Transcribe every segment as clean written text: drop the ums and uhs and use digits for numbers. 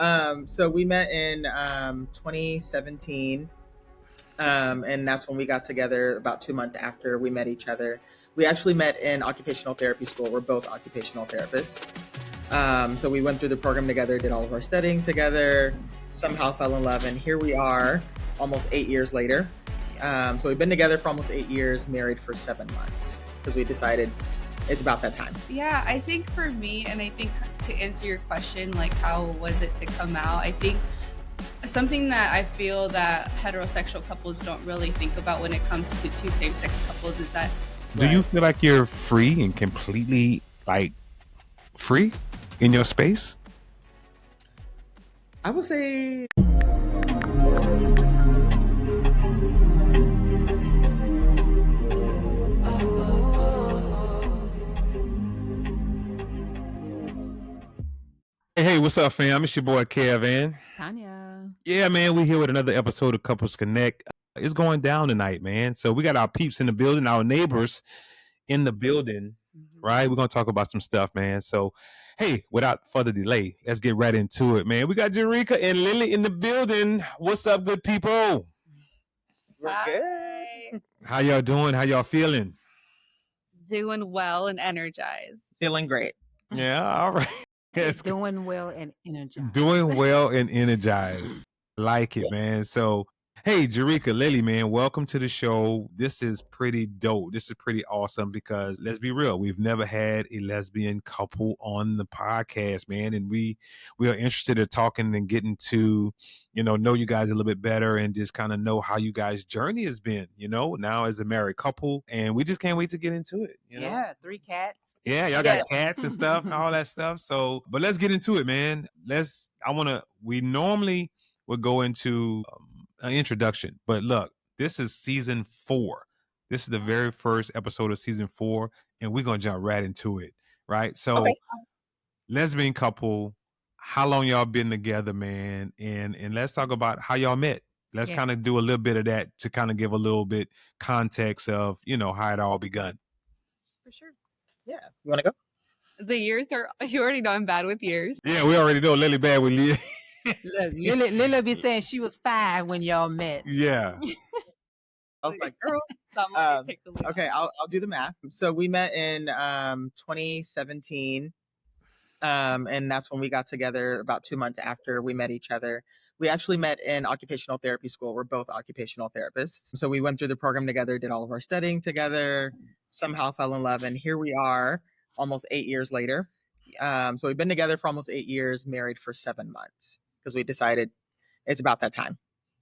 So we met in 2017, and that's when we got together about 2 months after we met each other. We actually met in occupational therapy school. We're both occupational therapists. So we went through the program together, did all of our studying together, somehow fell in love, and here we are almost 8 years later. So we've been together for almost 8 years, married for 7 months, because we decided it's about that time. Yeah, I think for me, and I think to answer your question, like how was it to come out, I think something that I feel that heterosexual couples don't really think about when it comes to two same-sex couples is that. Do you feel like you're free and completely like free in your space? I would say Hey, what's up, fam? It's your boy Kevin. Tanya. Yeah, man, we here with another episode of Couples Connect. It's going down tonight, man. So we got our peeps in the building, our neighbors in the building, right? We're gonna talk about some stuff, man. So, hey, without further delay, let's get right into it, man. We got Jerrica and Lily in the building. What's up, good people? we're good. How y'all doing? How y'all feeling? Doing well and energized. Feeling great. Yeah, all right. Yes. Doing well and energized. Doing well and energized. Like it, man. So, hey, Jerrica, Lily, man, welcome to the show. This is pretty dope. This is pretty awesome because let's be real, we've never had a lesbian couple on the podcast, man, and we are interested in talking and getting to, know you guys a little bit better and just kind of know how you guys' journey has been, now as a married couple, and we just can't wait to get into it. Yeah, 3 cats. Yeah, y'all got cats and stuff and all that stuff. So, but let's get into it, man. We normally would go into an introduction, but look, this is season 4. This is the very first episode of season 4, and we're going to jump right into it, right? So, Okay. Lesbian couple, how long y'all been together, man? And let's talk about how y'all met. Let's kind of do a little bit of that to kind of give a little bit context of, how it all begun. For sure. Yeah. You want to go? The years are, you already know I'm bad with years. Yeah, we already know Lily bad with Lily. Look, Lily be saying she was 5 when y'all met. Yeah. I was like, girl. Okay, I'll do the math. So we met in 2017, and that's when we got together about 2 months after we met each other. We actually met in occupational therapy school. We're both occupational therapists. So we went through the program together, did all of our studying together, somehow fell in love, and here we are almost 8 years later. So we've been together for almost 8 years, married for 7 months, because we decided it's about that time.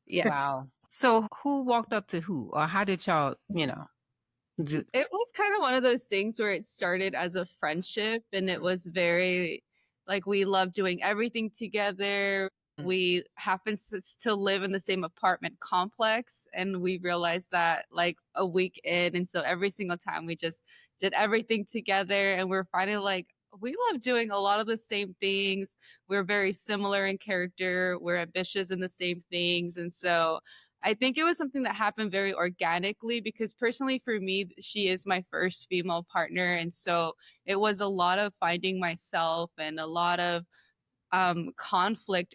Yes. Wow. So who walked up to who, or how did y'all, do? It was kind of one of those things where it started as a friendship, and it was very, like, we loved doing everything together. We happened to live in the same apartment complex, and we realized that like a week in, and so every single time we just did everything together, and we're finding like we love doing a lot of the same things. We're very similar in character. We're ambitious in the same things, and so I think it was something that happened very organically because personally for me, she is my first female partner, and so it was a lot of finding myself and a lot of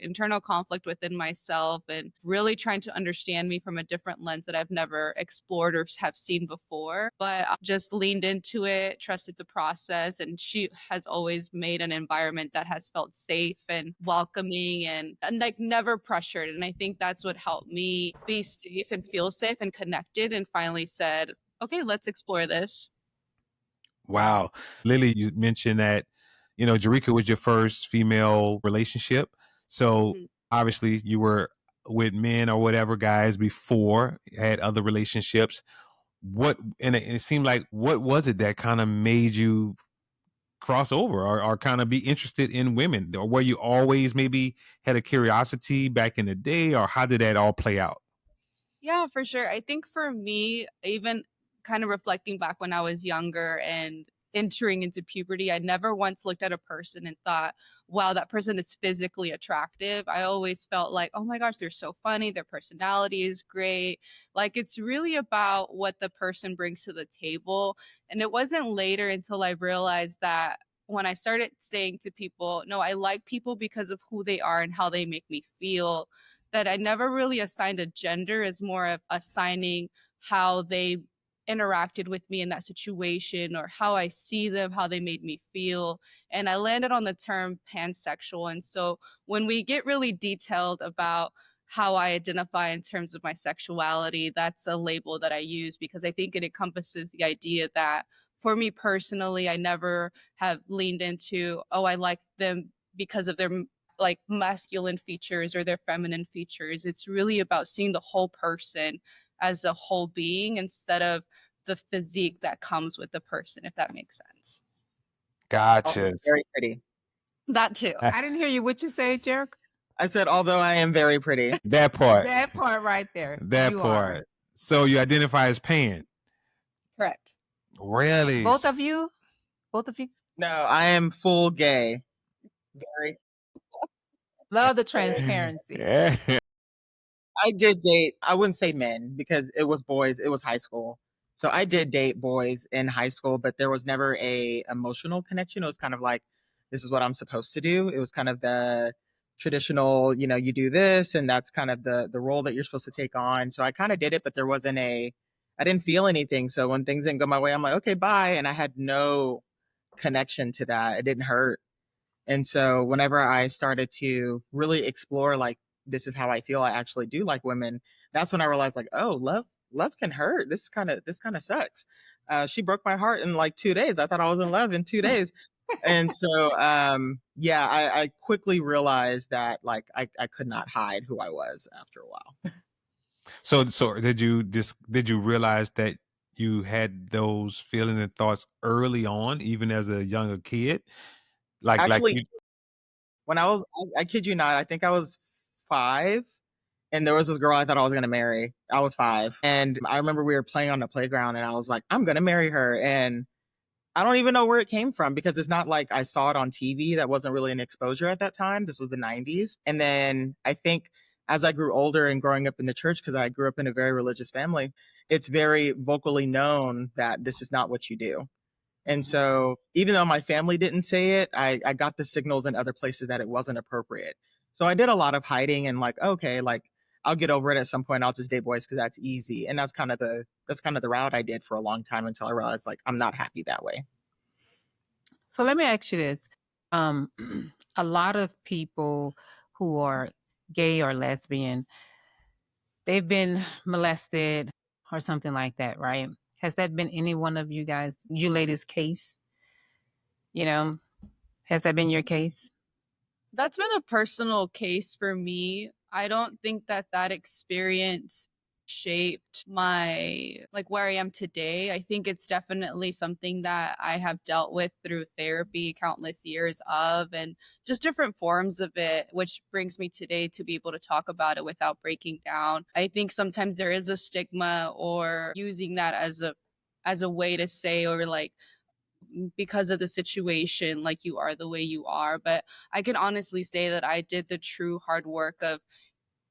internal conflict within myself, and really trying to understand me from a different lens that I've never explored or have seen before. But I just leaned into it, trusted the process, and she has always made an environment that has felt safe and welcoming and like never pressured. And I think that's what helped me be safe and feel safe and connected, and finally said, okay, let's explore this. Wow. Lily, you mentioned that Jerrica was your first female relationship. So obviously you were with men or whatever guys before, had other relationships. It seemed like, what was it that kind of made you cross over or kind of be interested in women? Or were you always maybe had a curiosity back in the day, or how did that all play out? Yeah, for sure. I think for me, even kind of reflecting back when I was younger and entering into puberty, I never once looked at a person and thought, wow, that person is physically attractive. I always felt like, oh my gosh, they're so funny. Their personality is great. Like, it's really about what the person brings to the table. And it wasn't later until I realized that when I started saying to people, no, I like people because of who they are and how they make me feel, that I never really assigned a gender, as more of assigning how they interacted with me in that situation, or how I see them, how they made me feel. And I landed on the term pansexual. And so when we get really detailed about how I identify in terms of my sexuality, that's a label that I use because I think it encompasses the idea that for me personally, I never have leaned into, oh, I like them because of their like masculine features or their feminine features. It's really about seeing the whole person as a whole being instead of the physique that comes with the person, if that makes sense. Gotcha. Very pretty. That too. I didn't hear you. What you say, Jerrica? I said, although I am very pretty. That part. That part right there. That you part. Are. So you identify as pan. Correct. Really? Both of you? Both of you? No, I am full gay. Very. Love the transparency. Yeah. I did date, I wouldn't say men because it was boys, it was high school. So I did date boys in high school, but there was never a emotional connection. It was kind of like, this is what I'm supposed to do. It was kind of the traditional, you do this and that's kind of the role that you're supposed to take on. So I kind of did it, but there wasn't I didn't feel anything. So when things didn't go my way, I'm like, okay, bye. And I had no connection to that. It didn't hurt. And so whenever I started to really explore like this is how I feel, I actually do like women, that's when I realized like, oh, love can hurt. This kind of sucks. She broke my heart in like 2 days. I thought I was in love in 2 days. And so yeah, I quickly realized that like I could not hide who I was after a while. So did you realize that you had those feelings and thoughts early on, even as a younger kid? Actually, when I kid you not, I think I was 5, and there was this girl I thought I was going to marry. I was 5. And I remember we were playing on the playground and I was like, I'm going to marry her. And I don't even know where it came from because it's not like I saw it on TV. That wasn't really an exposure at that time. This was the 90s. And then I think as I grew older and growing up in the church, because I grew up in a very religious family, it's very vocally known that this is not what you do. And so even though my family didn't say it, I got the signals in other places that it wasn't appropriate. So I did a lot of hiding and like, okay, like I'll get over it at some point. I'll just date boys because that's easy. And that's kind of the route I did for a long time until I realized like I'm not happy that way. So let me ask you this. A lot of people who are gay or lesbian, they've been molested or something like that, right? Has that been any one of you guys, you ladies' case? Has that been your case? That's been a personal case for me. I don't think that experience shaped my like where I am today. I think it's definitely something that I have dealt with through therapy countless years of, and just different forms of it, which brings me today to be able to talk about it without breaking down. I think sometimes there is a stigma or using that as a way to say, or like, because of the situation, like you are the way you are. But I can honestly say that I did the true hard work of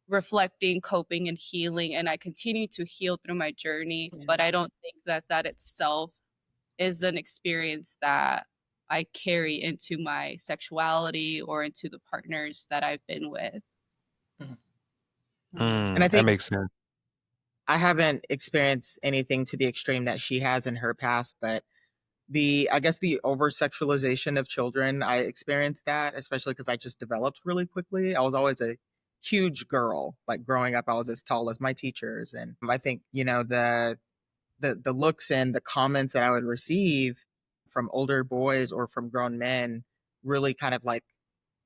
reflecting, coping, and healing, and I continue to heal through my journey. Yeah. But I don't think that itself is an experience that I carry into my sexuality or into the partners that I've been with. And I that think makes sense. I haven't experienced anything to the extreme that she has in her past, but I guess the over sexualization of children, I experienced that, especially because I just developed really quickly. I was always a huge girl. Like growing up, I was as tall as my teachers. And I think, the looks and the comments that I would receive from older boys or from grown men really kind of like,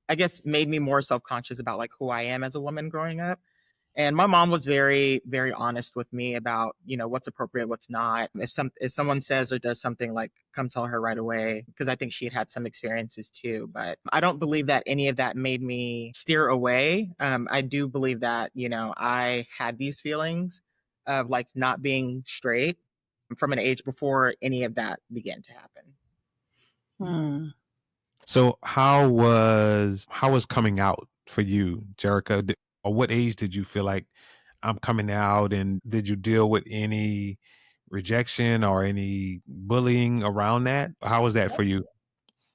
I guess, made me more self-conscious about like who I am as a woman growing up. And my mom was very, very honest with me about, what's appropriate, what's not. If someone says or does something, like, come tell her right away, because I think she had some experiences too. But I don't believe that any of that made me steer away. I do believe that, I had these feelings of like not being straight from an age before any of that began to happen. So how was coming out for you, Jerrica? Or what age did you feel like I'm coming out, and did you deal with any rejection or any bullying around that? How was that for you?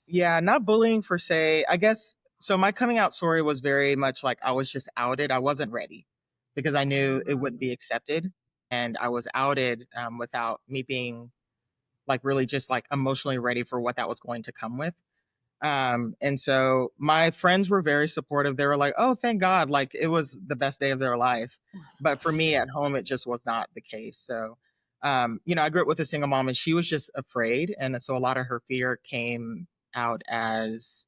Yeah, not bullying per se. I guess so. My coming out story was very much like I was just outed. I wasn't ready because I knew it wouldn't be accepted. And I was outed without me being like really just like emotionally ready for what that was going to come with. And so my friends were very supportive. They were like, "Oh, thank God!" Like it was the best day of their life. But for me at home, it just was not the case. So, I grew up with a single mom, and she was just afraid, and so a lot of her fear came out as,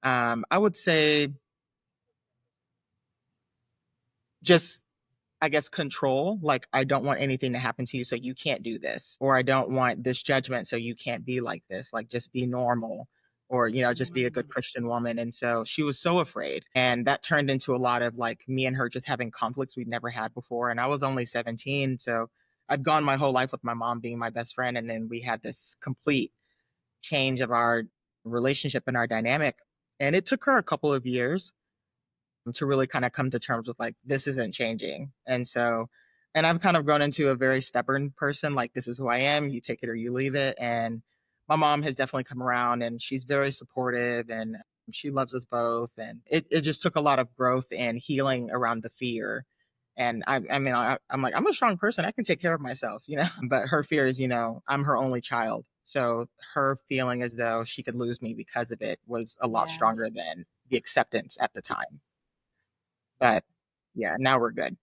I would say, just I guess control. Like, I don't want anything to happen to you, so you can't do this. Or I don't want this judgment, so you can't be like this. Like, just be normal or, just be a good Christian woman. And so she was so afraid. And that turned into a lot of like me and her just having conflicts we'd never had before. And I was only 17. So I'd gone my whole life with my mom being my best friend. And then we had this complete change of our relationship and our dynamic. And it took her a couple of years to really kind of come to terms with like this isn't changing. And I've kind of grown into a very stubborn person. Like this is who I am. You take it or you leave it. And my mom has definitely come around, and she's very supportive, and she loves us both. And it just took a lot of growth and healing around the fear. And I'm like, I'm a strong person. I can take care of myself, But her fear is, I'm her only child. So her feeling as though she could lose me because of it was a lot Yeah. stronger than the acceptance at the time. But yeah, now we're good.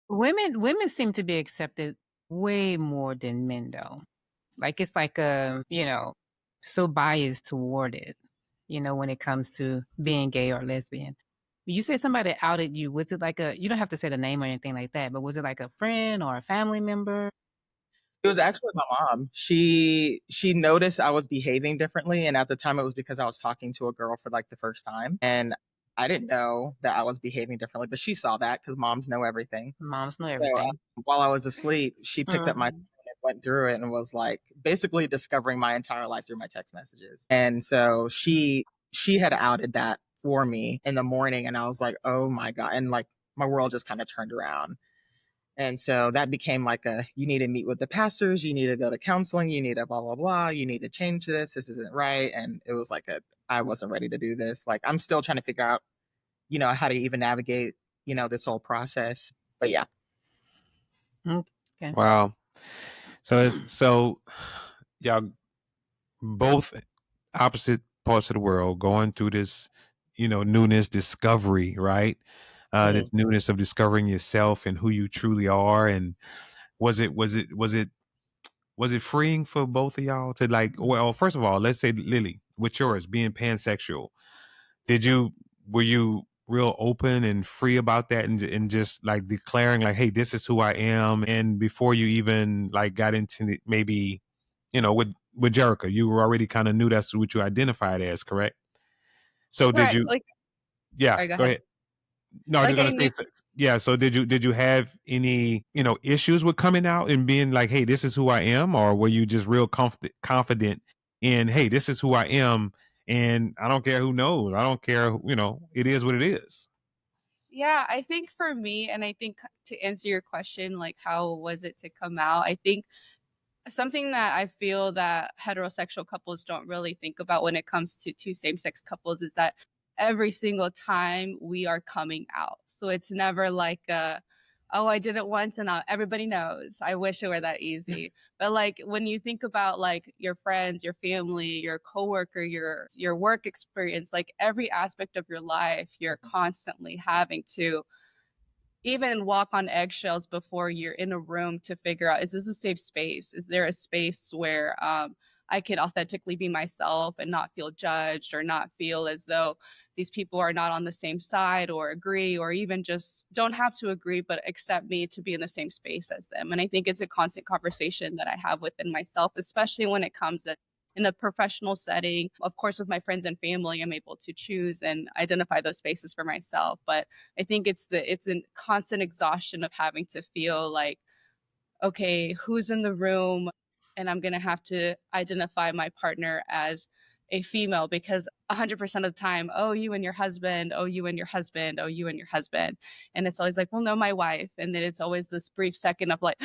Women seem to be accepted way more than men though. Like it's like so biased toward it, when it comes to being gay or lesbian. You say somebody outed you. Was it like you don't have to say the name or anything like that, but was it like a friend or a family member? It was actually my mom. She noticed I was behaving differently, and at the time it was because I was talking to a girl for like the first time, and I didn't know that I was behaving differently, but she saw that because moms know everything. Moms know So everything. while I was asleep, she picked up my phone Mhm. and went through it and was like basically discovering my entire life through my text messages. And so she had outed that for me in the morning, and I was like, oh my God. And like my world just kind of turned around. And so that became like you need to meet with the pastors, you need to go to counseling, you need to blah, blah, blah, you need to change this isn't right. And it was like I wasn't ready to do this. Like I'm still trying to figure out, how to even navigate, this whole process. But yeah. Okay. Wow. So y'all both opposite parts of the world going through this, newness, discovery, right? Mhm. This newness of discovering yourself and who you truly are. And was it freeing for both of y'all to like, well, first of all, let's say Lily, with yours being pansexual, did you, were you real open and free about that and just like declaring like, hey, this is who I am? And before you even like got into maybe, with Jerrica, you were already kind of knew that's what you identified as, correct? So did Correct. you, Like, yeah, sorry, go go ahead. ahead. No, I was Like just I gonna knew. say, yeah. So did you have any issues with coming out and being like, hey, this is who I am, or were you just real confident in, hey, this is who I am, and I don't care who knows, I don't care, it is what it is. Yeah, I think for me, and I think to answer your question, like how was it to come out? I think something that I feel that heterosexual couples don't really think about when it comes to two same-sex couples is that every single time we are coming out. So it's never like oh, I did it once and everybody knows. I wish it were that easy. But like when you think about like your friends, your family, your coworker, your work experience, like every aspect of your life, you're constantly having to even walk on eggshells before you're in a room to figure out, is this a safe space? Is there a space where I can authentically be myself and not feel judged or not feel as though these people are not on the same side or agree or even just don't have to agree but accept me to be in the same space as them. And I think it's a constant conversation that I have within myself, especially when it comes to in a professional setting. Of course, with my friends and family, I'm able to choose and identify those spaces for myself. But I think it's a constant exhaustion of having to feel like, okay, who's in the room? And I'm gonna have to identify my partner as a female because 100% of the time, oh, you and your husband, oh, you and your husband, oh, you and your husband. And it's always like, well, no, my wife. And then it's always this brief second of like,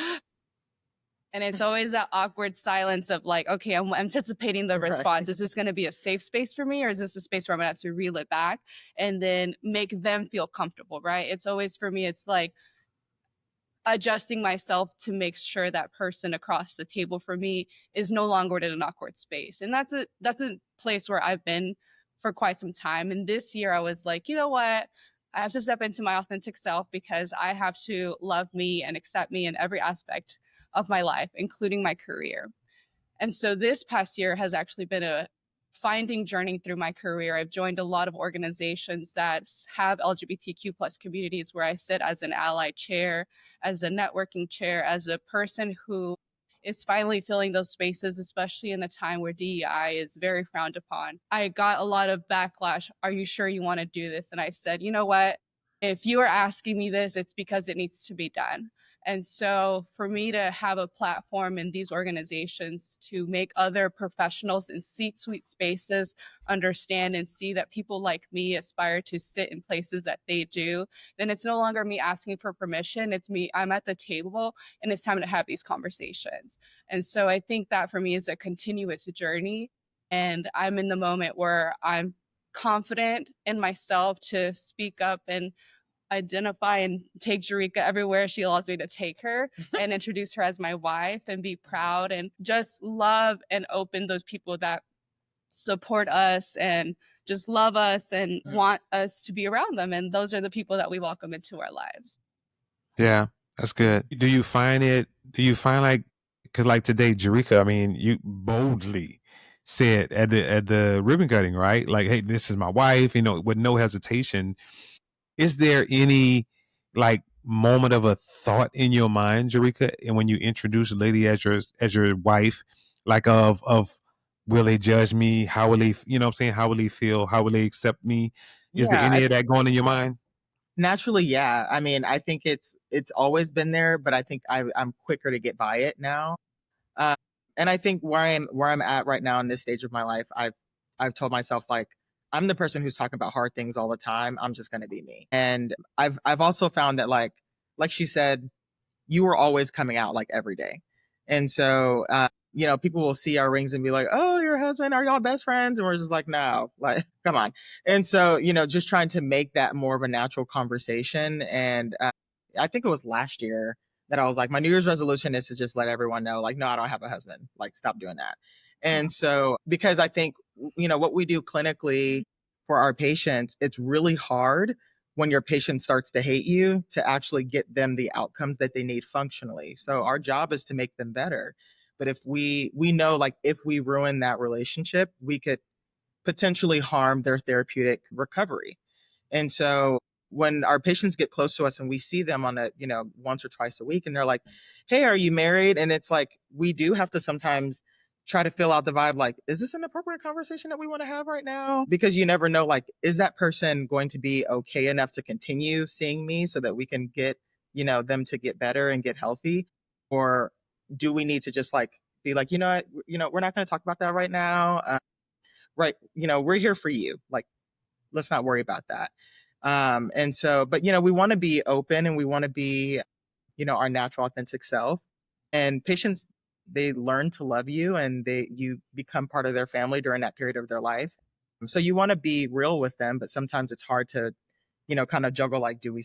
And it's always that awkward silence of like, okay, I'm anticipating the response. Right. Is this going to be a safe space for me, or is this a space where I'm going to have to reel it back and then make them feel comfortable, right? It's always, for me, it's like adjusting myself to make sure that person across the table for me is no longer in an awkward space. And that's a place where I've been for quite some time. And this year I was like, you know what? I have to step into my authentic self because I have to love me and accept me in every aspect of my life, including my career. And so this past year has actually been a finding journey through my career. I've joined a lot of organizations that have LGBTQ plus communities where I sit as an ally chair, as a networking chair, as a person who is finally filling those spaces, especially in a time where DEI is very frowned upon. I got a lot of backlash. Are you sure you want to do this? And I said, you know what? If you are asking me this, it's because it needs to be done. And so for me to have a platform in these organizations to make other professionals in C-suite spaces understand and see that people like me aspire to sit in places that they do, then it's no longer me asking for permission. It's me, I'm at the table and it's time to have these conversations. And so I think that for me is a continuous journey. And I'm in the moment where I'm confident in myself to speak up and identify and take Jerrica everywhere she allows me to take her and introduce her as my wife and be proud and just love and open those people that support us and just love us and want us to be around them. And those are the people that we welcome into our lives. Yeah, that's good. Do you find like, because like today, Jerrica, I mean, you boldly said at the ribbon cutting, right? Like, hey, this is my wife, with no hesitation. Is there any like moment of a thought in your mind, Jerrica, and when you introduce a lady as your wife, like of will they judge me? How will they, what I'm saying? How will they feel? How will they accept me? Is there any of that going in your mind? Naturally, yeah. I mean, I think it's always been there, but I think I'm quicker to get by it now. Uh, and I think where I'm at right now in this stage of my life, I've told myself like I'm the person who's talking about hard things all the time. I'm just going to be me. And I've also found that like she said, you were always coming out like every day. And so, people will see our rings and be like, oh, your husband, are y'all best friends? And we're just like, no, like, come on. And so, just trying to make that more of a natural conversation. And I think it was last year that I was like, my New Year's resolution is to just let everyone know, like, no, I don't have a husband. Like, stop doing that. And so, because I think, what we do clinically for our patients, it's really hard when your patient starts to hate you to actually get them the outcomes that they need functionally. So our job is to make them better. But if we know, like, if we ruin that relationship, we could potentially harm their therapeutic recovery. And so when our patients get close to us and we see them on once or twice a week and they're like, hey, are you married? And it's like, we do have to sometimes try to fill out the vibe. Like, is this an appropriate conversation that we want to have right now? Because you never know, like, is that person going to be okay enough to continue seeing me so that we can get, them to get better and get healthy? Or do we need to just like be like, we're not going to talk about that right now. Right. We're here for you. Like, let's not worry about that. And so, but we want to be open and we want to be, our natural authentic self. And patients, they learn to love you and you become part of their family during that period of their life. So you want to be real with them, but sometimes it's hard to, kind of juggle, like, do we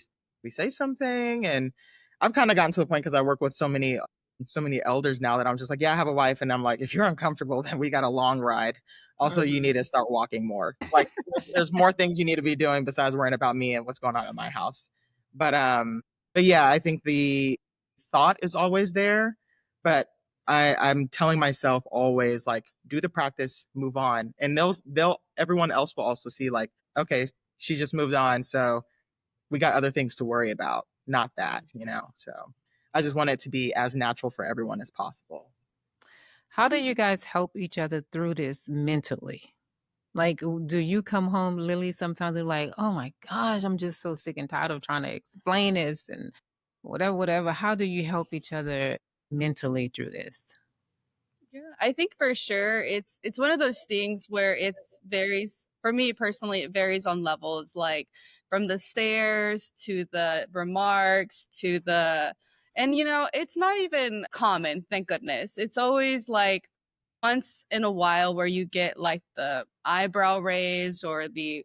say something? And I've kind of gotten to the point because I work with so many elders now that I'm just like, yeah, I have a wife. And I'm like, if you're uncomfortable, then we got a long ride. Also, you need to start walking more. Like, there's more things you need to be doing besides worrying about me and what's going on in my house. But yeah, I think the thought is always there, but I'm telling myself always, like, do the practice, move on, and everyone else will also see, like, okay, she just moved on, so we got other things to worry about, not that. So I just want it to be as natural for everyone as possible. How do you guys help each other through this mentally? Like, do you come home, Lily, sometimes you're like, oh my gosh, I'm just so sick and tired of trying to explain this and whatever. How do you help each other mentally through this? Yeah, I think for sure it's one of those things where it's varies. For me personally, it varies on levels, like from the stares to the remarks to the And, it's not even common, thank goodness. It's always like once in a while where you get like the eyebrow raise or the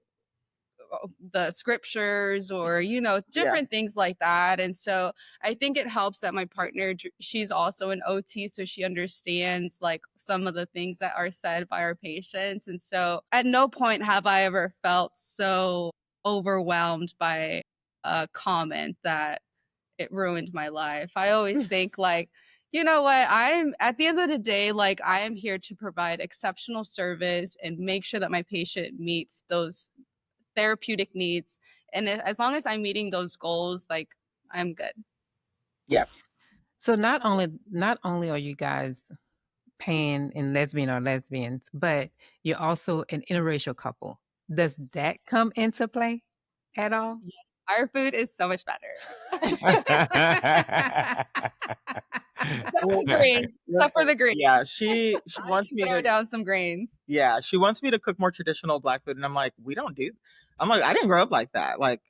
scriptures or different things like that. And so I think it helps that my partner, she's also an OT, so she understands like some of the things that are said by our patients. And so at no point have I ever felt so overwhelmed by a comment that it ruined my life. I always think like, you know what, I'm at the end of the day, like I am here to provide exceptional service and make sure that my patient meets those therapeutic needs. And as long as I'm meeting those goals, like I'm good. Yes. So not only are you guys pan and lesbian or lesbians, but you're also an interracial couple. Does that come into play at all? Yes, our food is so much better. Grains, except for the grains. Yeah, she wants me throw to down some grains. Yeah, she wants me to cook more traditional Black food, and I'm like, we don't do. I'm like, I didn't grow up like that. Like,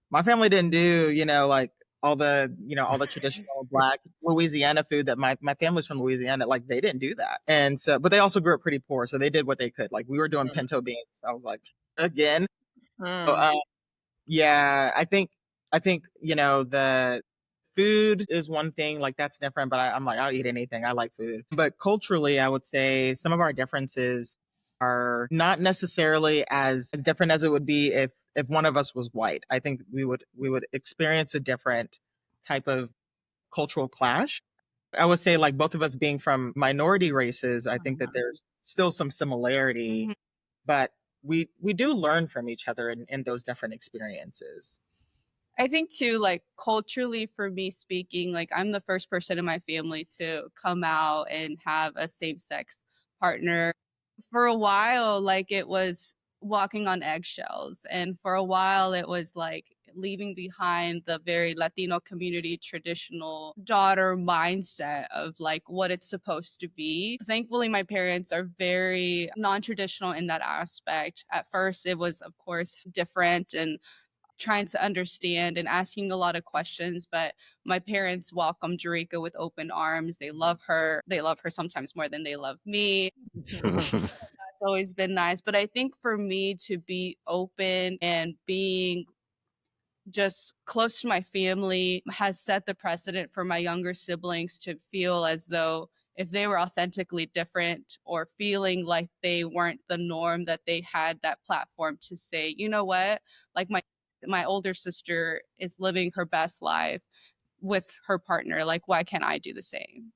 my family didn't do, like all the, all the traditional Black Louisiana food that my family's from Louisiana. Like, they didn't do that, and so, but they also grew up pretty poor, so they did what they could. Like, we were doing pinto beans. I was like, again. So, yeah, I think the food is one thing, like that's different, but I'm like, I'll eat anything. I like food. But culturally, I would say some of our differences are not necessarily as different as it would be if one of us was white. I think we would experience a different type of cultural clash. I would say like both of us being from minority races, I think that there's still some similarity, but we do learn from each other in those different experiences. I think too, like culturally for me speaking, like I'm the first person in my family to come out and have a same-sex partner. For a while, like it was walking on eggshells. And for a while it was like leaving behind the very Latino community traditional daughter mindset of like what it's supposed to be. Thankfully, my parents are very non-traditional in that aspect. At first, it was, of course, different and trying to understand and asking a lot of questions, but my parents welcome Jerrica with open arms. They love her. They love her sometimes more than they love me. It's always been nice. But I think for me to be open and being just close to my family has set the precedent for my younger siblings to feel as though if they were authentically different or feeling like they weren't the norm, that they had that platform to say, you know what, like my older sister is living her best life with her partner, like why can't I do the same?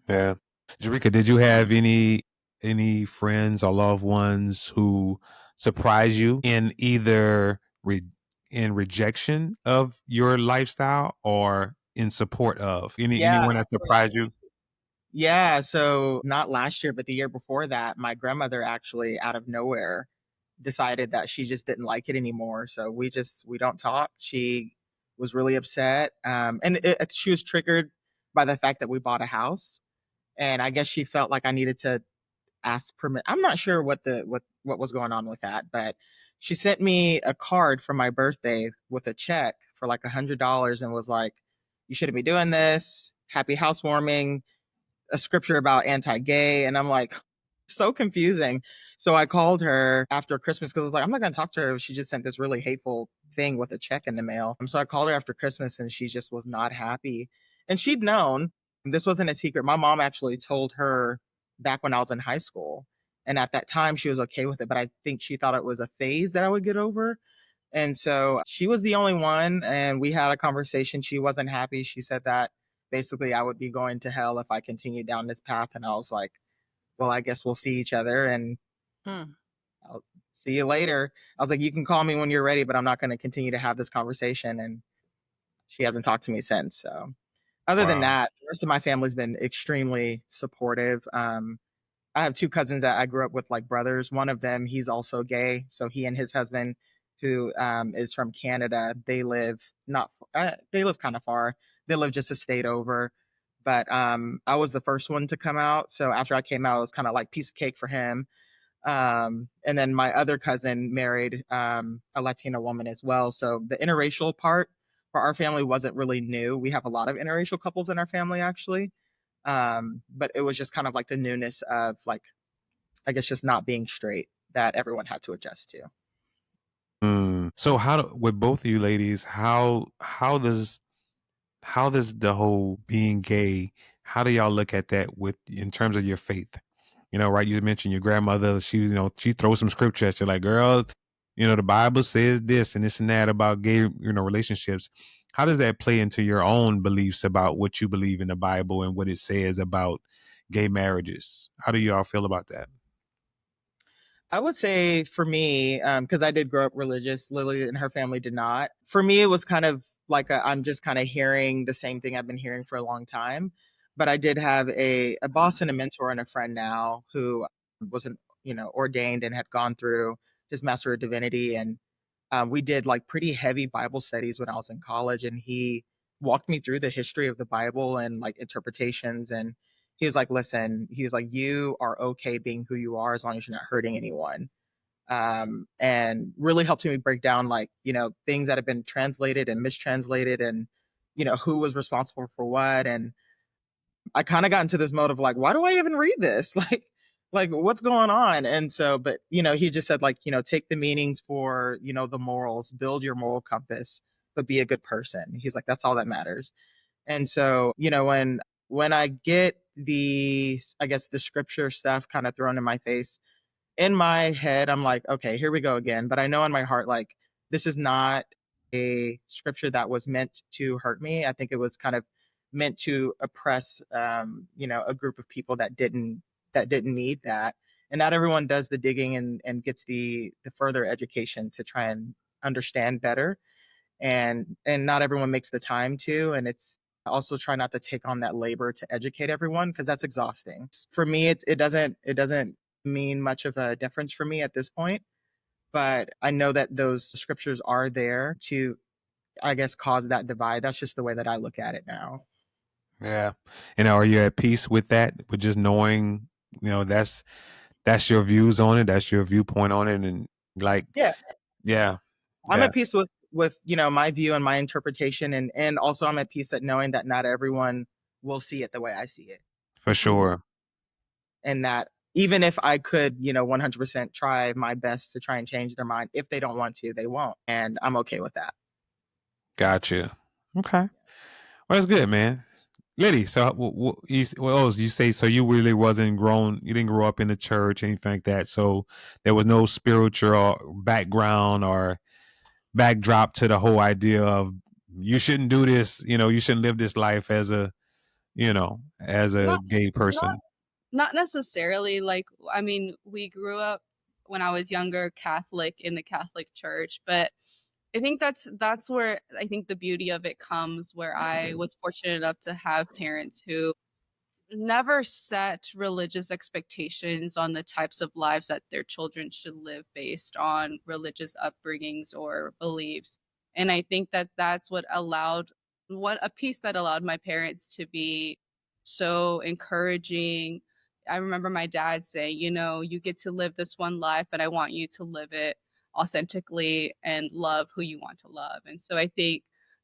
Yeah. Jerrica, did you have any friends or loved ones who surprised you in either in rejection of your lifestyle or in support of anyone that surprised you? Yeah, so not last year, but the year before that, my grandmother actually out of nowhere decided that she just didn't like it anymore. So we don't talk. She was really upset, and she was triggered by the fact that we bought a house, and I guess she felt like I needed to ask permit. I'm not sure what was going on with that, but she sent me a card for my birthday with a check for like $100 and was like, "You shouldn't be doing this. Happy housewarming." A scripture about anti-gay, and I'm like, so confusing. So I called her after Christmas because I was like, I'm not going to talk to her if she just sent this really hateful thing with a check in the mail. So I called her after Christmas, and she just was not happy. And she'd known this wasn't a secret. My mom actually told her back when I was in high school, and at that time she was okay with it. But I think she thought it was a phase that I would get over. And so she was the only one, and we had a conversation. She wasn't happy. She said that basically I would be going to hell if I continued down this path. And I was like, well, I guess we'll see each other and I'll see you later. I was like, you can call me when you're ready, but I'm not going to continue to have this conversation. And she hasn't talked to me since. So other than Wow. that, the rest of my family's been extremely supportive. I have two cousins that I grew up with like brothers. One of them, he's also gay. So he and his husband, who is from Canada, they live not they live kind of far. They live just a state over. But I was the first one to come out. So after I came out, it was kind of like piece of cake for him. And then my other cousin married a Latina woman as well. So the interracial part for our family wasn't really new. We have a lot of interracial couples in our family actually. But it was just kind of like the newness of like, I guess just not being straight that everyone had to adjust to. So with both of you ladies, how does the whole being gay, how do y'all look at that with in terms of your faith? Right? You mentioned your grandmother, she throws some scripture at you like, girl, the Bible says this and this and that about gay, relationships. How does that play into your own beliefs about what you believe in the Bible and what it says about gay marriages? How do you all feel about that? I would say for me, because I did grow up religious, Lily and her family did not. For me, it was kind of like I'm just kind of hearing the same thing I've been hearing for a long time. But I did have a boss and a mentor and a friend now who wasn't, ordained and had gone through his Master of Divinity. And we did like pretty heavy Bible studies when I was in college. And he walked me through the history of the Bible and like interpretations. And he was like, listen, he was like, you are okay being who you are as long as you're not hurting anyone. And really helped me break down like, things that have been translated and mistranslated and, who was responsible for what. And I kind of got into this mode of like, why do I even read this? Like what's going on? And so, but, he just said like, take the meanings for, the morals, build your moral compass, but be a good person. He's like, that's all that matters. And so, when I get the, I guess the scripture stuff kind of thrown in my face, in my head, I'm like, okay, here we go again. But I know in my heart, like, this is not a scripture that was meant to hurt me. I think it was kind of meant to oppress, a group of people that didn't need that. And not everyone does the digging and gets the further education to try and understand better, and not everyone makes the time to, and it's also try not to take on that labor to educate everyone because that's exhausting. For me, it doesn't mean much of a difference for me at this point, but I know that those scriptures are there to, I guess, cause that divide. That's just the way that I look at it now. Yeah. And are you at peace with that? With just knowing, that's your views on it, that's your viewpoint on it, and like, Yeah, yeah, I'm yeah, at peace with my view and my interpretation, and also I'm at peace at knowing that not everyone will see it the way I see it, for sure. and that even if I could, 100% try my best to try and change their mind, if they don't want to, they won't. And I'm okay with that. Gotcha. Okay. Well, that's good, man. Liddy, so you say so you really wasn't grown, you didn't grow up in the church, anything like that. So there was no spiritual background or backdrop to the whole idea of you shouldn't do this, you shouldn't live this life as a Not gay not person. not necessarily. Like, I mean, we grew up when I was younger Catholic in the Catholic Church, but I think that's where I think the beauty of it comes, where I was fortunate enough to have parents who never set religious expectations on the types of lives that their children should live based on religious upbringings or beliefs. And I think that that's what a piece that allowed my parents to be so encouraging. I remember my dad saying, you get to live this one life, but I want you to live it authentically and love who you want to love. And so I think,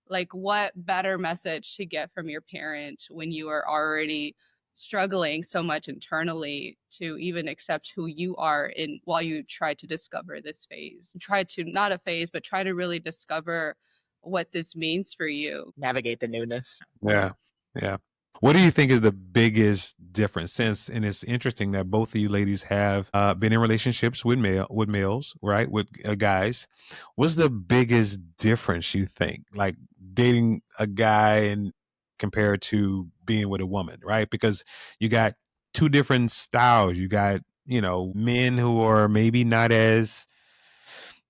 like, what better message to get from your parent when you are already struggling so much internally to even accept who you are in while you try to discover this phase, try to not a phase, but try to really discover what this means for you. Navigate the newness. Yeah. Yeah. What do you think is the biggest difference? Since, and it's interesting that both of you ladies have been in relationships with males, right? With guys. What's the biggest difference you think? Like dating a guy and compared to being with a woman, right? Because you got two different styles. You got, men who are maybe not as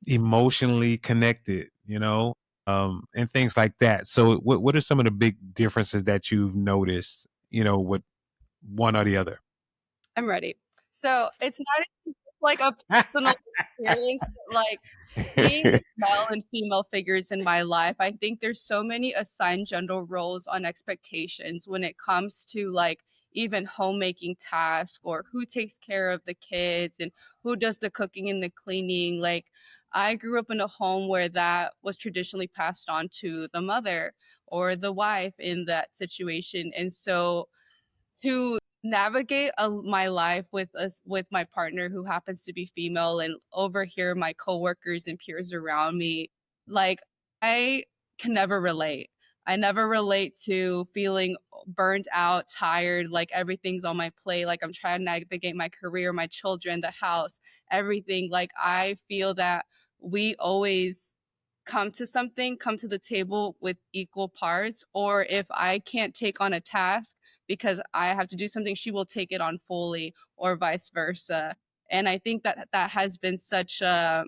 emotionally connected, and things like that. So, what are some of the big differences that you've noticed, with one or the other? I'm ready. So it's not even just like a personal experience, but like seeing the male and female figures in my life, I think there's so many assigned gender roles on expectations when it comes to like even homemaking tasks or who takes care of the kids and who does the cooking and the cleaning. Like, I grew up in a home where that was traditionally passed on to the mother or the wife in that situation. And so to navigate my life with us, with my partner who happens to be female, and overhear my coworkers and peers around me, like, I can never relate. I never relate to feeling burned out, tired, like everything's on my plate, like I'm trying to navigate my career, my children, the house, everything. Like, I feel that we always come to the table with equal parts, or if I can't take on a task because I have to do something, she will take it on fully, or vice versa. And I think that that has been such a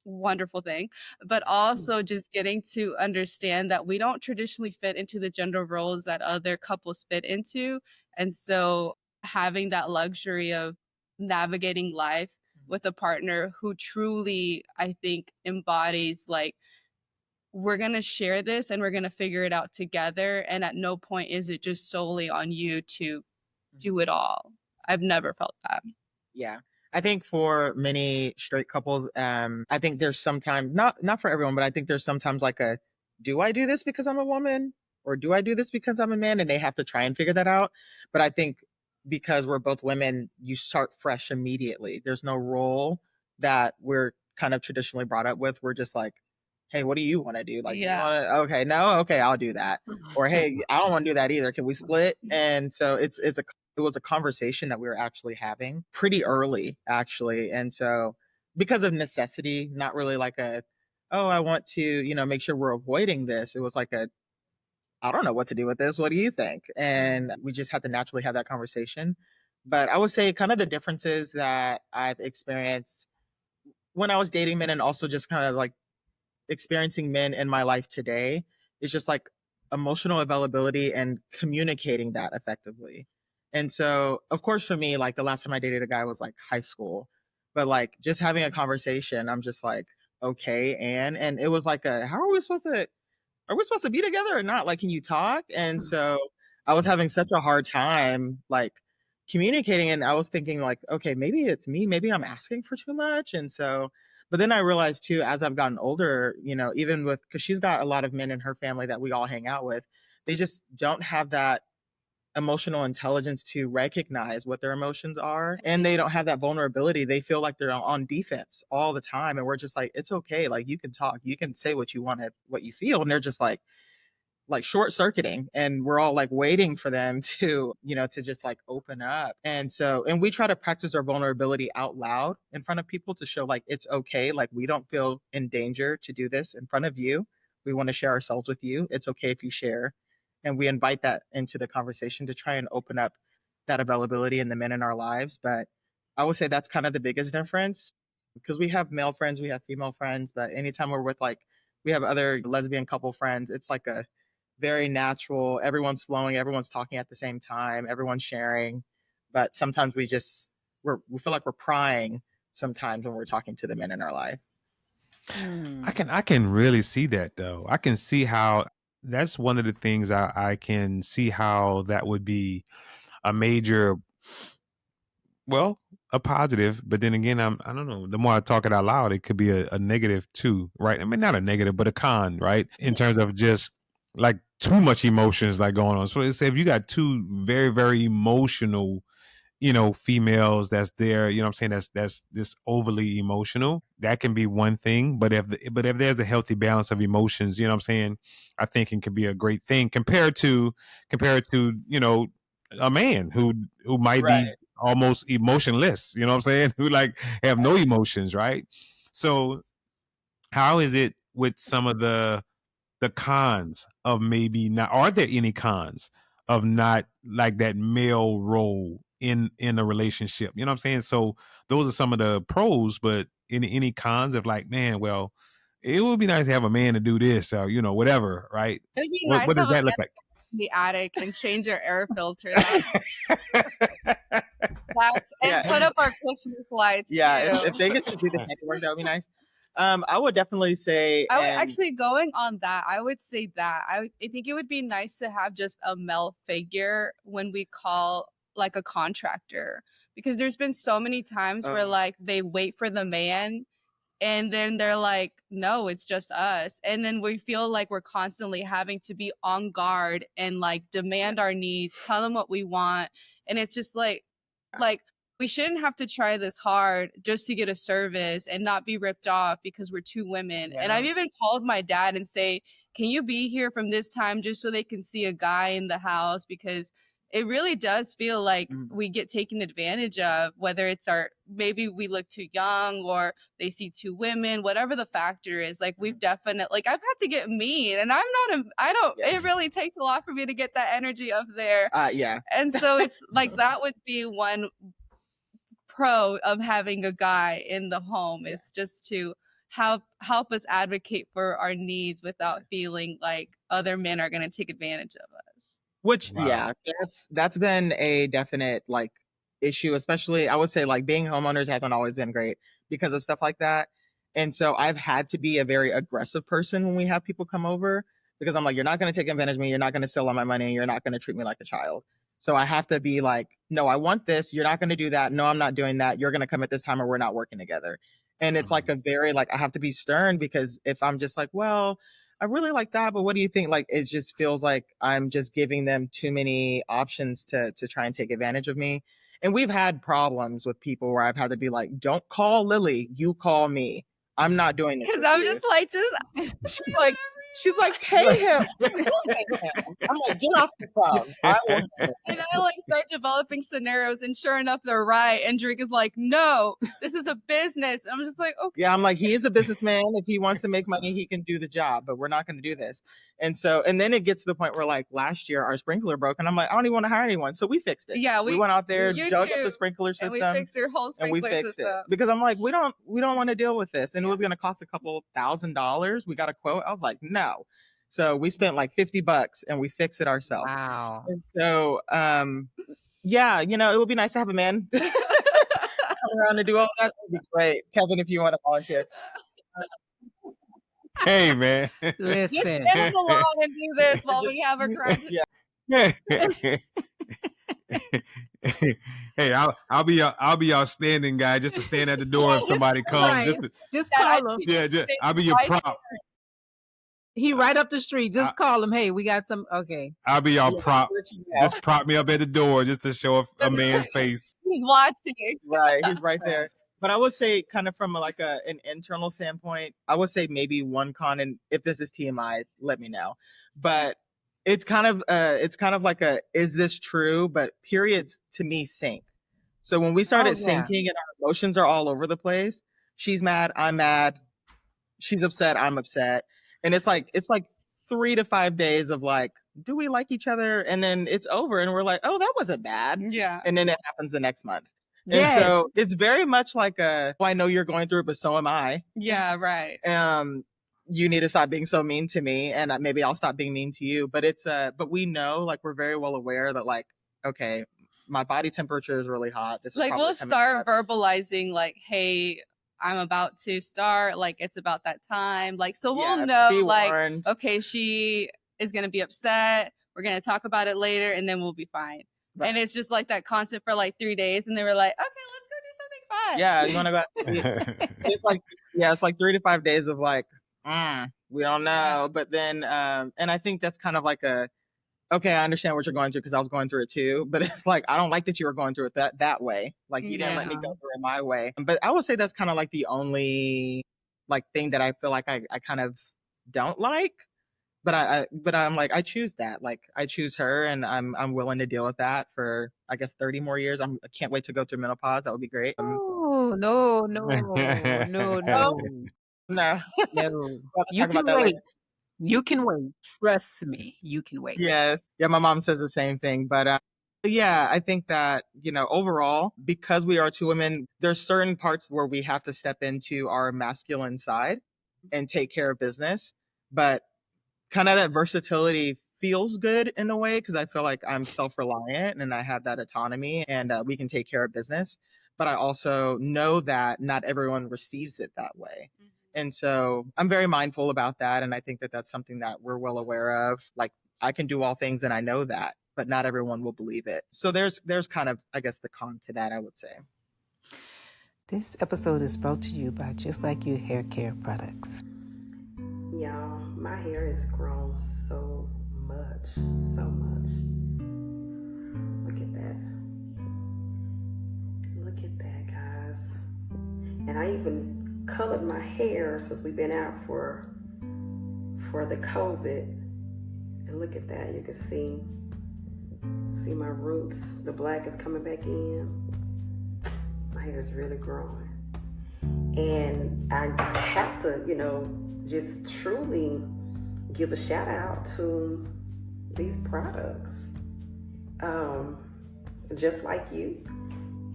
wonderful thing, but also just getting to understand that we don't traditionally fit into the gender roles that other couples fit into. And so having that luxury of navigating life with a partner who truly, I think, embodies like, we're going to share this and we're going to figure it out together. And at no point is it just solely on you to do it all. I've never felt that. Yeah. I think for many straight couples, I think there's sometimes not for everyone, but I think there's sometimes like a, do I do this because I'm a woman, or do I do this because I'm a man? And they have to try and figure that out. But I think because we're both women, you start fresh immediately. There's no role that we're kind of traditionally brought up with. We're just like, hey, what do you want to do? Like, you Yeah. want to, okay, no, okay, I'll do that. Or hey, I don't want to do that either. Can we split? And so it was a conversation that we were actually having pretty early, actually. And so because of necessity, not really like a, oh, I want to, make sure we're avoiding this. It was like a, I don't know what to do with this. What do you think? And we just had to naturally have that conversation. But I would say kind of the differences that I've experienced when I was dating men, and also just kind of like experiencing men in my life today, is just like emotional availability and communicating that effectively. And so, of course, for me, like the last time I dated a guy was like high school, but like just having a conversation, I'm just like, okay, and it was like a, how are we supposed to be together or not? Like, can you talk? And so I was having such a hard time, like communicating. And I was thinking like, okay, maybe it's me, maybe I'm asking for too much. And so, but then I realized too, as I've gotten older, even with, cause she's got a lot of men in her family that we all hang out with, they just don't have that emotional intelligence to recognize what their emotions are, and they don't have that vulnerability. They feel like they're on defense all the time, and we're just like, it's okay, like you can talk, you can say what you want to, what you feel. And they're just like short circuiting, and we're all like waiting for them to to just like open up. And so, and we try to practice our vulnerability out loud in front of people to show like it's okay, like we don't feel in danger to do this in front of you. We want to share ourselves with you. It's okay if you share. And we invite that into the conversation to try and open up that availability in the men in our lives. But I would say that's kind of the biggest difference, because we have male friends, we have female friends, but anytime we're with like, we have other lesbian couple friends, it's like a very natural, everyone's flowing, everyone's talking at the same time, everyone's sharing. But sometimes we feel like we're prying sometimes when we're talking to the men in our life. I can really see that though. I can see how that's one of the things I can see how that would be a major, well, a positive, but then again, I don't know. The more I talk it out loud, it could be a negative too, right? I mean, not a negative, but a con, right? In terms of just like too much emotions like going on. So let's say if you got two very, very emotional, females that's there, I'm saying, that's this overly emotional, that can be one thing. But if there's a healthy balance of emotions, I'm saying, I think it can be a great thing compared to a man who might Right. be almost emotionless, what I'm saying, who like have no emotions, right? So how is it with some of the cons of maybe not, are there any cons of not like that male role in a relationship? You know what I'm saying? So those are some of the pros, but any cons of like, man, well, it would be nice to have a man to do this, or whatever, right? It'd be What nice to does have a that look man in the attic and change your air filter. That's and Yeah. put up our Christmas lights Yeah, too. if they get to do the paperwork, that would be nice. I would definitely say, I would and actually, going on that, I would say that I think it would be nice to have just a male figure when we call like a contractor, because there's been so many times where like they wait for the man And then they're like, no, it's just us. And then we feel like we're constantly having to be on guard and like demand our needs, tell them what we want. And it's just like we shouldn't have to try this hard just to get a service and not be ripped off because we're two women. And I've even called my dad and say, can you be here from this time just so they can see a guy in the house? Because it really does feel like we get taken advantage of, whether it's maybe we look too young or they see two women, whatever the factor is. Like we've definitely, like I've had to get mean, and it really takes a lot for me to get that energy up there. And so it's like, that would be one pro of having a guy in the home, is just to help us advocate for our needs without feeling like other men are going to take advantage of us. Which, that's been a definite like issue, especially I would say like being homeowners hasn't always been great because of stuff like that. And so I've had to be a very aggressive person when we have people come over, because I'm like, you're not going to take advantage of me. You're not going to steal all my money. You're not going to treat me like a child. So I have to be like, no, I want this. You're not going to do that. No, I'm not doing that. You're going to come at this time or we're not working together. And it's like a very, like, I have to be stern, because if I'm just like, well, I really like that, but what do you think? Like, it just feels like I'm just giving them too many options to try and take advantage of me. And we've had problems with people where I've had to be like, don't call Lily, you call me. I'm not doing this. Because I'm just like, she's like, pay him. I'm like, get off the phone. I will. And I like start developing scenarios, and sure enough, they're right. And Jerrica's like, no, this is a business. I'm just like, okay. Yeah, I'm like, he is a businessman. If he wants to make money, he can do the job, but we're not going to do this. And so, and then it gets to the point where like last year, our sprinkler broke, and I'm like, I don't even want to hire anyone. So we fixed it. Yeah, we went out there, dug up the sprinkler system, and we fixed your whole sprinkler and we fixed system. it. Because I'm like, we don't want to deal with this. And it was going to cost a couple $1,000s. We got a quote. I was like, no. So we spent like $50 and we fixed it ourselves. Wow. And so, yeah, you know, it would be nice to have a man come around and do all that. That'd be great. Kevin, if you want to volunteer. Hey, man. Listen. Just stand along and do this while we have a crisis. Yeah. Hey, I'll be your standing guy, just to stand at the door if somebody comes. Right. Just call him. Yeah, I'll be your prop. He right up the street. Just call him. Hey, we got some. Okay. I'll be your prop. Just prop me up at the door just to show a man's face. He's watching. Right, he's right there. But I would say, kind of from like an internal standpoint, I would say maybe one con, and if this is TMI, let me know. But it's kind of like is this true? But periods to me sync. So when we started syncing and our emotions are all over the place, she's mad, I'm mad, she's upset, I'm upset. And it's like 3 to 5 days of like, do we like each other? And then it's over and we're like, oh, that wasn't bad. Yeah. And then it happens the next month. Yes. And so it's very much like I know you're going through it, but so am I. Yeah, right. You need to stop being so mean to me, and maybe I'll stop being mean to you. But but we know, like, we're very well aware that, like, okay, my body temperature is really hot. This is like, we'll start verbalizing like, hey, I'm about to start, like, it's about that time. Like, so we'll know, like, warned. Okay, she is going to be upset. We're going to talk about it later, and then we'll be fine. Right. And it's just like that constant for like 3 days. And they were like, okay, let's go do something fun. Yeah, you want to go. It's like 3 to 5 days of like, we don't know. Yeah. But then, and I think that's kind of like okay, I understand what you're going through because I was going through it too. But it's like, I don't like that you were going through it that way. Like, you didn't let me go through it my way. But I would say that's kind of like the only like thing that I feel like I kind of don't like. But I'm like, I choose that. Like, I choose her, and I'm willing to deal with that for, I guess, 30 more years. I can't wait to go through menopause. That would be great. Oh, no. No. You can wait. You can wait. Trust me. You can wait. Yes. Yeah, my mom says the same thing. But yeah, I think that, you know, overall, because we are two women, there's certain parts where we have to step into our masculine side and take care of business. But kind of that versatility feels good in a way, because I feel like I'm self-reliant and I have that autonomy, and we can take care of business. But I also know that not everyone receives it that way. Mm-hmm. And so I'm very mindful about that. And I think that that's something that we're well aware of. Like, I can do all things and I know that, but not everyone will believe it. So there's kind of, I guess, the con to that, I would say. This episode is brought to you by Just Like You Hair Care Products. Y'all, my hair has grown so much, so much. Look at that. Look at that, guys. And I even colored my hair since we've been out for the COVID. And look at that, you can see my roots. The black is coming back in. My hair is really growing. And I have to, just truly give a shout out to these products. Just Like You,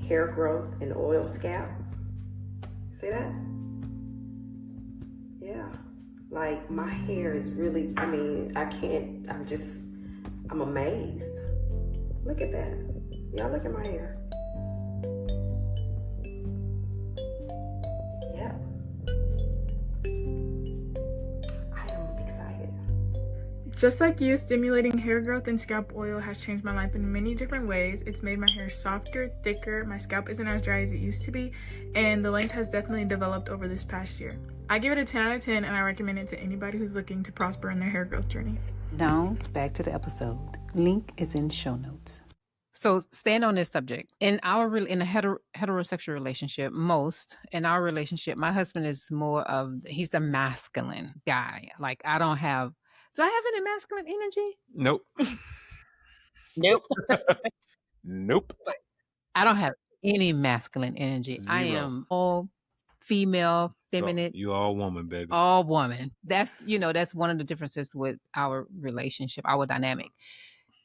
hair growth and oil scalp. See that? Yeah. Like, my hair is really, I'm amazed. Look at that. Y'all look at my hair. Yeah. I am excited. Just Like You, stimulating hair growth and scalp oil has changed my life in many different ways. It's made my hair softer, thicker, my scalp isn't as dry as it used to be, and the length has definitely developed over this past year. I give it a 10 out of 10, and I recommend it to anybody who's looking to prosper in their hair growth journey. Now, back to the episode. Link is in show notes. So staying on this subject, in a heterosexual relationship, in our relationship, my husband is he's the masculine guy. Like, do I have any masculine energy? Nope. Nope. Nope. I don't have any masculine energy. Zero. I am all female, feminine. You all woman, baby. All woman. That's one of the differences with our relationship, our dynamic.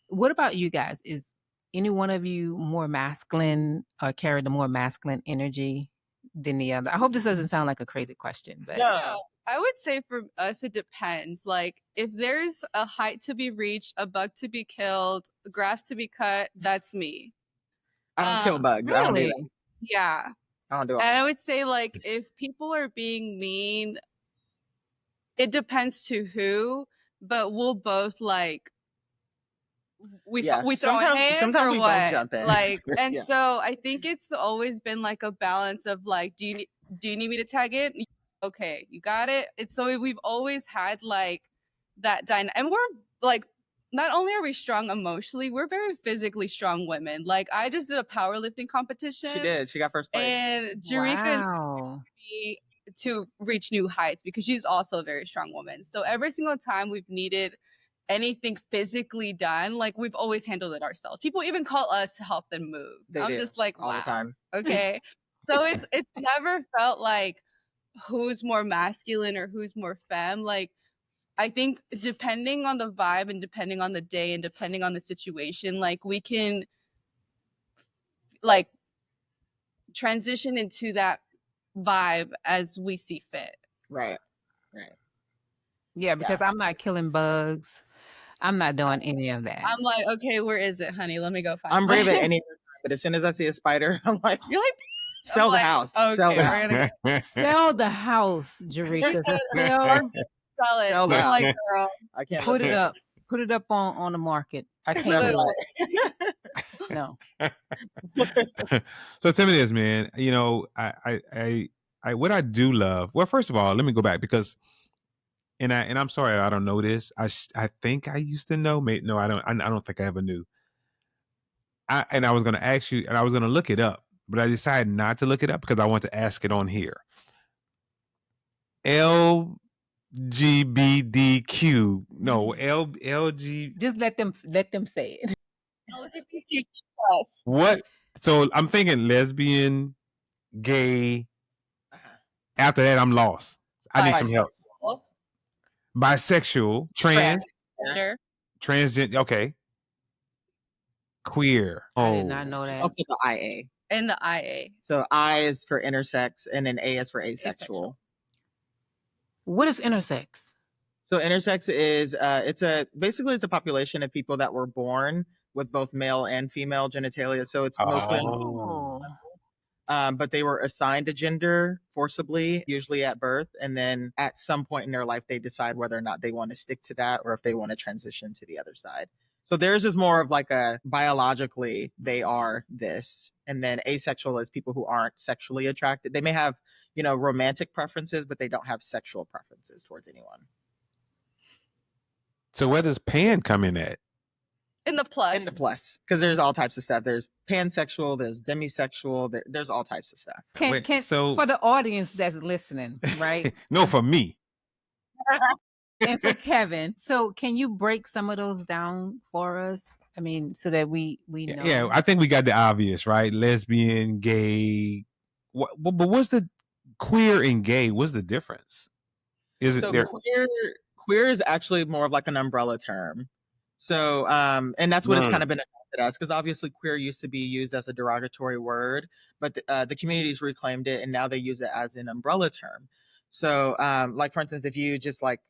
What about you guys? Is any one of you more masculine or carry the more masculine energy than the other? I hope this doesn't sound like a crazy question, but No, I would say for us it depends. Like, if there's a height to be reached, a bug to be killed, grass to be cut, that's me. I don't kill bugs. I don't do that. Yeah. I don't do it. And I would say, like, if people are being mean, it depends to who, but we'll both, like, we throw hands sometimes or we what? both jump in. Like, and Yeah. so I think it's always been like a balance of, like, do you need me to tag it? Okay, you got it. It's so we've always had like that dynamic, and we're like, not only are we strong emotionally, we're very physically strong women. Like, I just did a powerlifting competition. She did. She got first place. And Jerrica wow. me to reach new heights because she's also a very strong woman. So every single time we've needed anything physically done, like, we've always handled it ourselves. People even call us to help them move. I'm just like, wow. All the time. Okay. So it's never felt like who's more masculine or who's more femme. Like, I think depending on the vibe and depending on the day and depending on the situation, like, we can like transition into that vibe as we see fit. Right. Yeah, because I'm not killing bugs. I'm not doing any of that. I'm like, okay, where is it, honey? Let me go find it. I'm brave at any time, but as soon as I see a spider, I'm like, You're like, sell the house. Okay, Sell the we're house. gonna go Sell the house, Jerrica. Sell, sell it. Sell the I'm like, house. girl, I can't put look it at up. Put it up on the market. I can't That's do right. it. No. So tell me this, man. You know, I what I do love. Well, first of all, let me go back because, and I'm sorry, I don't know this. I think I used to know. No, I don't. I don't think I ever knew. I was going to ask you, and I was going to look it up, but I decided not to look it up because I want to ask it on here. LGBTQ. No, LG. Just let them say it. LGBTQ+. What? So I'm thinking lesbian, gay. After that, I'm lost. I need some help. Bisexual, transgender. Okay. Queer. I did not know It's that. also the IA. And the IA. So I is for intersex, and then A is for asexual. What is intersex? So intersex is it's a population of people that were born with both male and female genitalia. So it's mostly, but they were assigned a gender forcibly, usually at birth, and then at some point in their life they decide whether or not they want to stick to that or if they want to transition to the other side. So theirs is more of like a biologically they are this, and then asexual is people who aren't sexually attracted. They may have, romantic preferences, but they don't have sexual preferences towards anyone. So where does pan come in at? In the plus. In the plus, because there's all types of stuff. There's pansexual, there's demisexual, there's all types of stuff. So for the audience that's listening, right? No, for me. And for Kevin, so can you break some of those down for us? I mean, so that we know. Yeah, I think we got the obvious, right? Lesbian, gay. But what's the queer and gay? What's the difference? Is it there? Queer is actually more of like an umbrella term. So, and that's what it's kind of been adopted as, because obviously queer used to be used as a derogatory word, but the communities reclaimed it, and now they use it as an umbrella term. So, like for instance, if you just like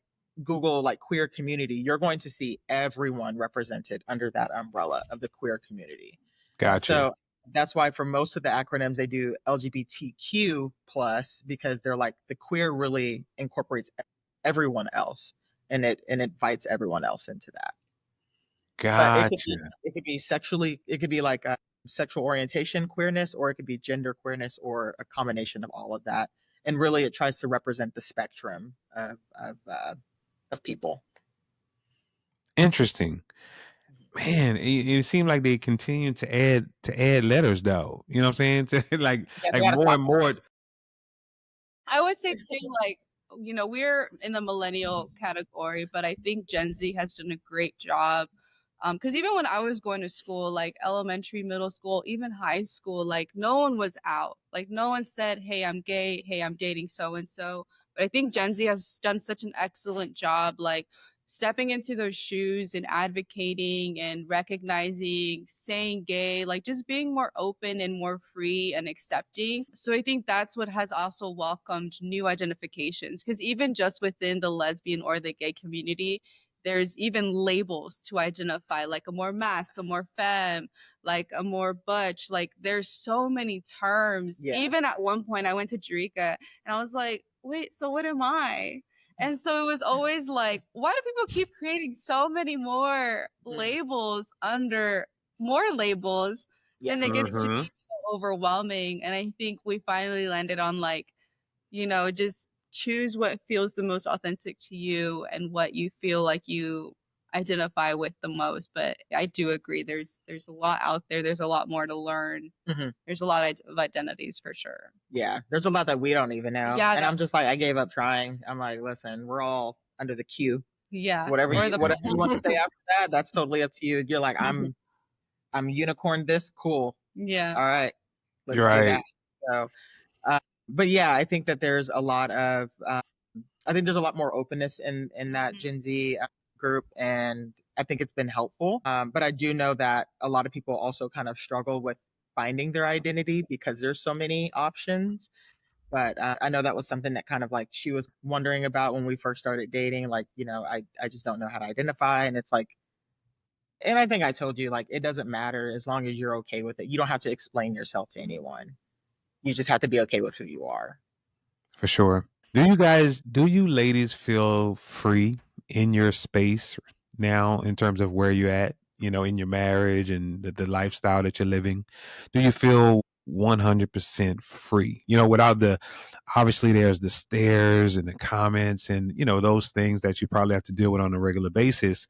Google like queer community, you're going to see everyone represented under that umbrella of the queer community. Gotcha. So that's why for most of the acronyms they do LGBTQ plus, because they're like the queer really incorporates everyone else, and it invites everyone else into that. Gotcha. But it could be sexually, it could be like a sexual orientation queerness, or it could be gender queerness, or a combination of all of that. And really, it tries to represent the spectrum of people. Interesting. Man, it seemed like they continue to add letters, though. You know what I'm saying? like more and more. I would say too, like, we're in the millennial category, but I think Gen Z has done a great job. Because even when I was going to school, like elementary, middle school, even high school, like no one was out. Like no one said, hey, I'm gay. Hey, I'm dating so-and-so. But I think Gen Z has done such an excellent job, like stepping into those shoes and advocating and recognizing, saying gay, like just being more open and more free and accepting. So I think that's what has also welcomed new identifications, because even just within the lesbian or the gay community, there's even labels to identify, like a more masc, a more femme, like a more butch. Like there's so many terms. Yeah. Even at one point I went to Jerrica and I was like, wait, so what am I? And so it was always like, why do people keep creating so many more labels under more labels? Yeah. And it gets to be so overwhelming. And I think we finally landed on like, just choose what feels the most authentic to you and what you feel like you identify with the most. But I do agree, there's a lot out there. There's a lot more to learn. There's a lot of identities for sure. Yeah, there's a lot that we don't even know. Yeah, and I'm just like, I gave up trying. I'm like, listen, we're all under the Q. Yeah. Whatever you want to say after that, that's totally up to you. You're like, I'm unicorn this, cool. Yeah. All right. Let's do that. So but yeah, I think that there's a lot of I think there's a lot more openness in that Gen Z group, and I think it's been helpful. But I do know that a lot of people also kind of struggle with finding their identity because there's so many options. But I know that was something that kind of like she was wondering about when we first started dating. Like, I just don't know how to identify. And it's like, and I think I told you, like, it doesn't matter as long as you're okay with it. You don't have to explain yourself to anyone. You just have to be okay with who you are. For sure. Do you ladies feel free in your space now in terms of where you're at, in your marriage and the lifestyle that you're living? Do you feel 100% free? Without obviously there's the stares and the comments and, those things that you probably have to deal with on a regular basis.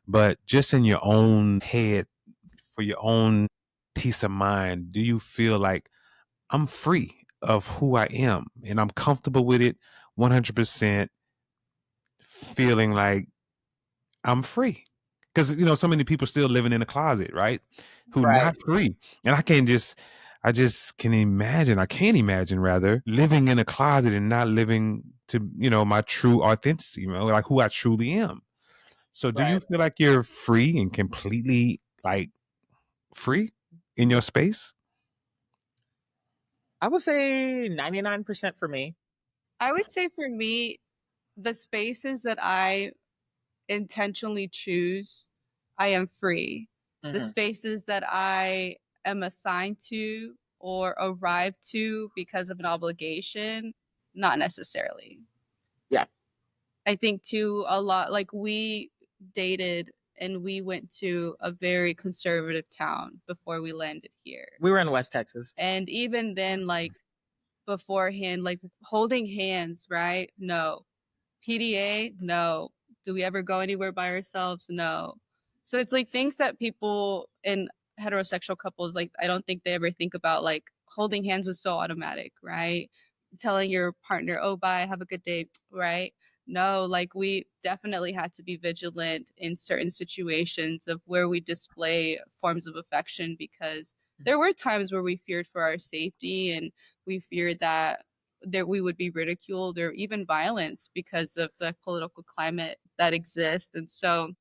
But just in your own head, for your own peace of mind, do you feel like I'm free of who I am and I'm comfortable with it 100%, feeling like I'm free? Because, so many people still living in a closet, right? Who not free. And I can't imagine rather living in a closet and not living to, my true authenticity, like who I truly am. So do you feel like you're free and completely like free in your space? I would say 99% for me. I would say for me, the spaces that I intentionally choose, I am free. The spaces that I am assigned to or arrive to because of an obligation, not necessarily. Yeah. I think too, a lot, like we dated and we went to a very conservative town before we landed here. We were in West Texas. And even then, like beforehand, like holding hands, right? No. PDA? No. Do we ever go anywhere by ourselves? No. So it's like things that people in heterosexual couples, like, I don't think they ever think about. Like holding hands was so automatic, right? Telling your partner, oh, bye, have a good day, right? No, like we definitely had to be vigilant in certain situations of where we display forms of affection, because there were times where we feared for our safety, and we feared that we would be ridiculed or even violence because of the political climate that exists. And so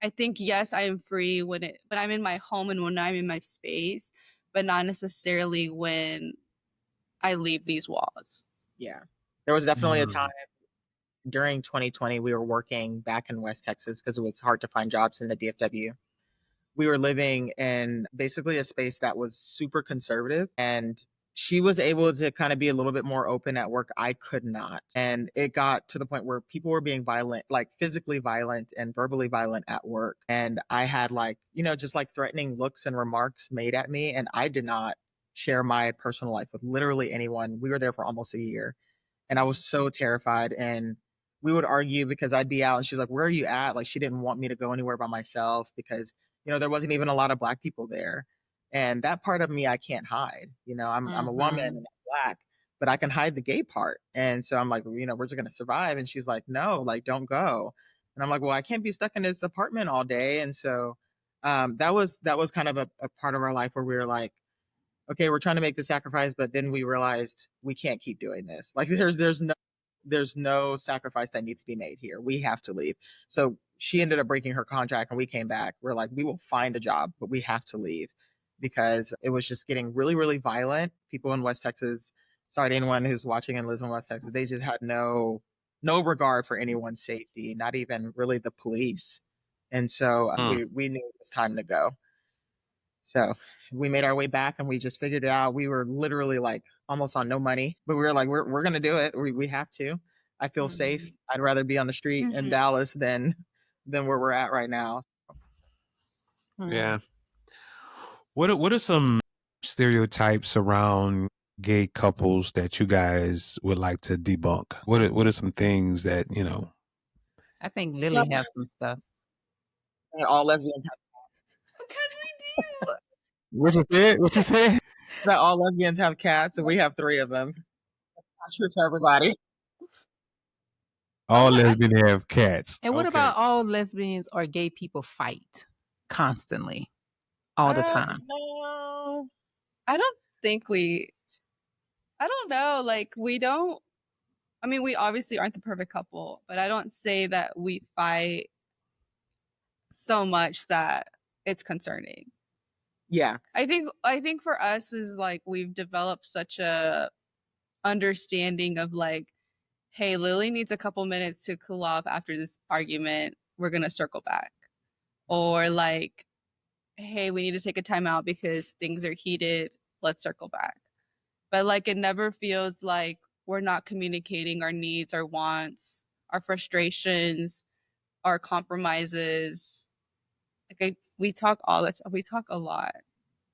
I think, yes, I am free when I'm in my home and when I'm in my space, but not necessarily when I leave these walls. Yeah. There was definitely a time during 2020, we were working back in West Texas because it was hard to find jobs in the DFW. We were living in basically a space that was super conservative, and she was able to kind of be a little bit more open at work. I could not. And it got to the point where people were being violent, like physically violent and verbally violent at work. And I had like, just like threatening looks and remarks made at me. And I did not share my personal life with literally anyone. We were there for almost a year, and I was so terrified. And we would argue because I'd be out and she's like, where are you at? Like, she didn't want me to go anywhere by myself because, there wasn't even a lot of Black people there. And that part of me, I can't hide. I'm a woman and I'm Black, but I can hide the gay part. And so I'm like, we're just going to survive. And she's like, no, like, don't go. And I'm like, well, I can't be stuck in this apartment all day. And so that was kind of a part of our life where we were like, okay, we're trying to make the sacrifice, but then we realized we can't keep doing this. Like there's no sacrifice that needs to be made here. We have to leave. So she ended up breaking her contract and we came back. We're like, we will find a job, but we have to leave because it was just getting really, really violent. People in West Texas, sorry to anyone who's watching and lives in West Texas, they just had no regard for anyone's safety, not even really the police. And so we knew it was time to go. So we made our way back and we just figured it out. We were literally like almost on no money, but we were like, we're going to do it. We have to. I feel safe. I'd rather be on the street in Dallas than where we're at right now. Yeah. What are some stereotypes around gay couples that you guys would like to debunk? What are some things that, I think Lily has some stuff. All lesbians have Because we do. What you said? that all lesbians have cats, and we have 3 of them. Not true for everybody. All lesbians have cats. And what about all lesbians or gay people fight constantly, all the time? No. I don't think I don't know. Like, we don't, I mean, we obviously aren't the perfect couple, but I don't say that we fight so much that it's concerning. Yeah. I think for us is like we've developed such a understanding of like, hey, Lily needs a couple minutes to cool off after this argument. We're going to circle back. Or like, hey, we need to take a time out because things are heated. Let's circle back. But like, it never feels like we're not communicating our needs, our wants, our frustrations, our compromises. Like we talk all the time. We talk a lot.